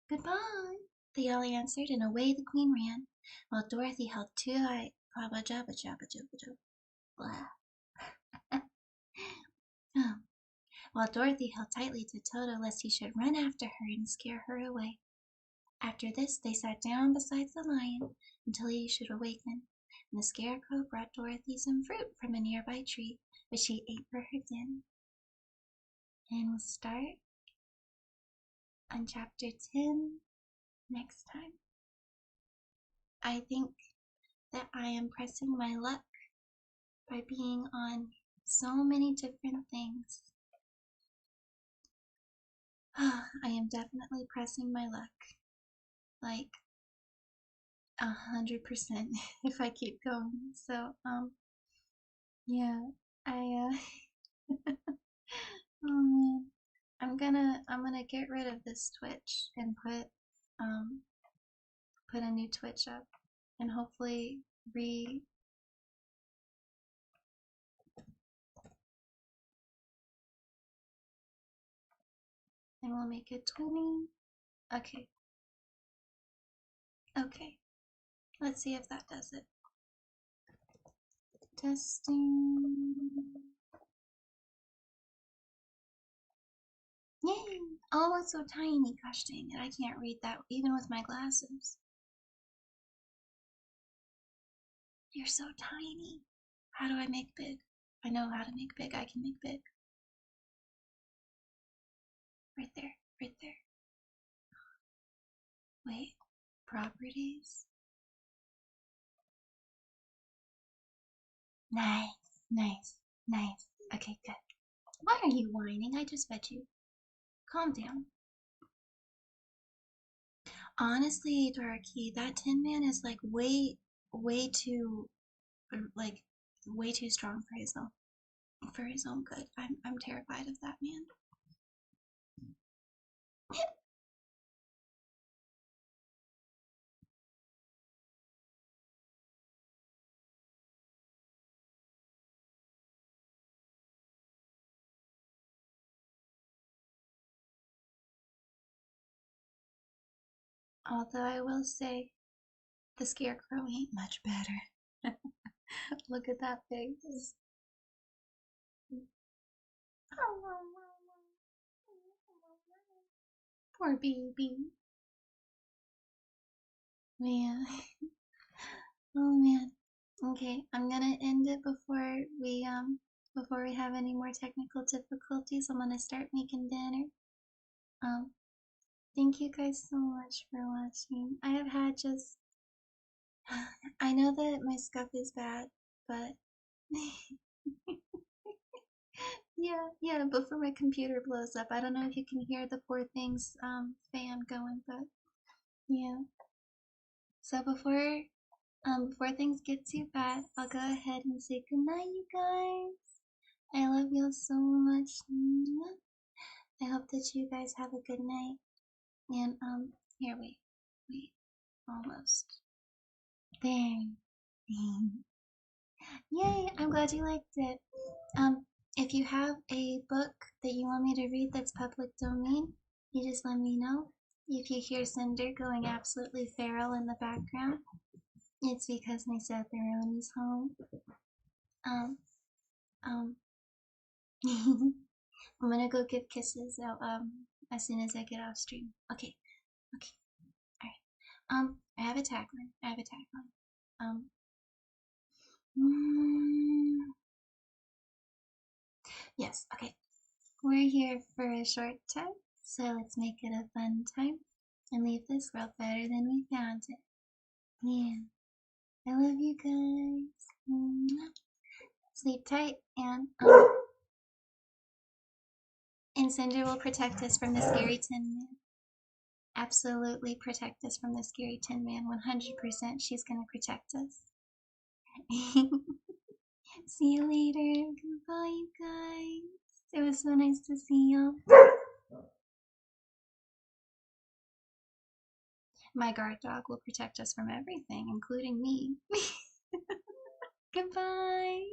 Goodbye, they all answered, and away the queen ran, while Dorothy held two eye Baba Jabba Jabba Jabba Jabba. While Dorothy held tightly to Toto lest he should run after her and scare her away. After this, they sat down beside the lion until he should awaken, and the scarecrow brought Dorothy some fruit from a nearby tree, which she ate for her dinner. And we'll start on chapter 10 next time. I think that I am pressing my luck by being on so many different things. I am definitely pressing my luck, like 100% if I keep going. So, yeah, oh man, I'm gonna get rid of this Twitch and put a new Twitch up, and hopefully and we'll make it 20. Okay. Okay. Let's see if that does it. Testing. Yay! Oh, it's so tiny. Gosh dang it, I can't read that even with my glasses. You're so tiny. How do I make big? I know how to make big. I can make big. Right there. Right there. Wait. Properties. Nice. Nice. Nice. Okay, good. Why are you whining? I just fed you. Calm down. Honestly, Darky, that Tin Man is like way too, like, way too strong for his own good. I'm terrified of that man. Although I will say, the Scarecrow ain't much better. Look at that face. Poor baby. Man. Oh man. Okay, I'm gonna end it before we have any more technical difficulties. I'm gonna start making dinner. Um Thank you guys so much for watching. I have had just I know that my scuff is bad, but yeah, before my computer blows up. I don't know if you can hear the poor thing's fan going, but yeah. So before things get too bad, I'll go ahead and say goodnight, you guys. I love you so much. I hope that you guys have a good night. And here, wait, almost there. Yay! I'm glad you liked it. If you have a book that you want me to read that's public domain, you just let me know. If you hear Cinder going absolutely feral in the background, it's because my Seth-Aroni's home. Um, I'm gonna go give kisses out, as soon as I get off stream. Okay, alright. I have a tagline. Mm, yes, okay. We're here for a short time, So let's make it a fun time and leave this world better than we found it. Yeah. I love you guys. Sleep tight, and Cinder will protect us from the scary Tin Man. Absolutely protect us from the scary Tin Man. 100% she's gonna protect us. See you later. Goodbye, you guys. It was so nice to see y'all. My guard dog will protect us from everything, including me. Goodbye.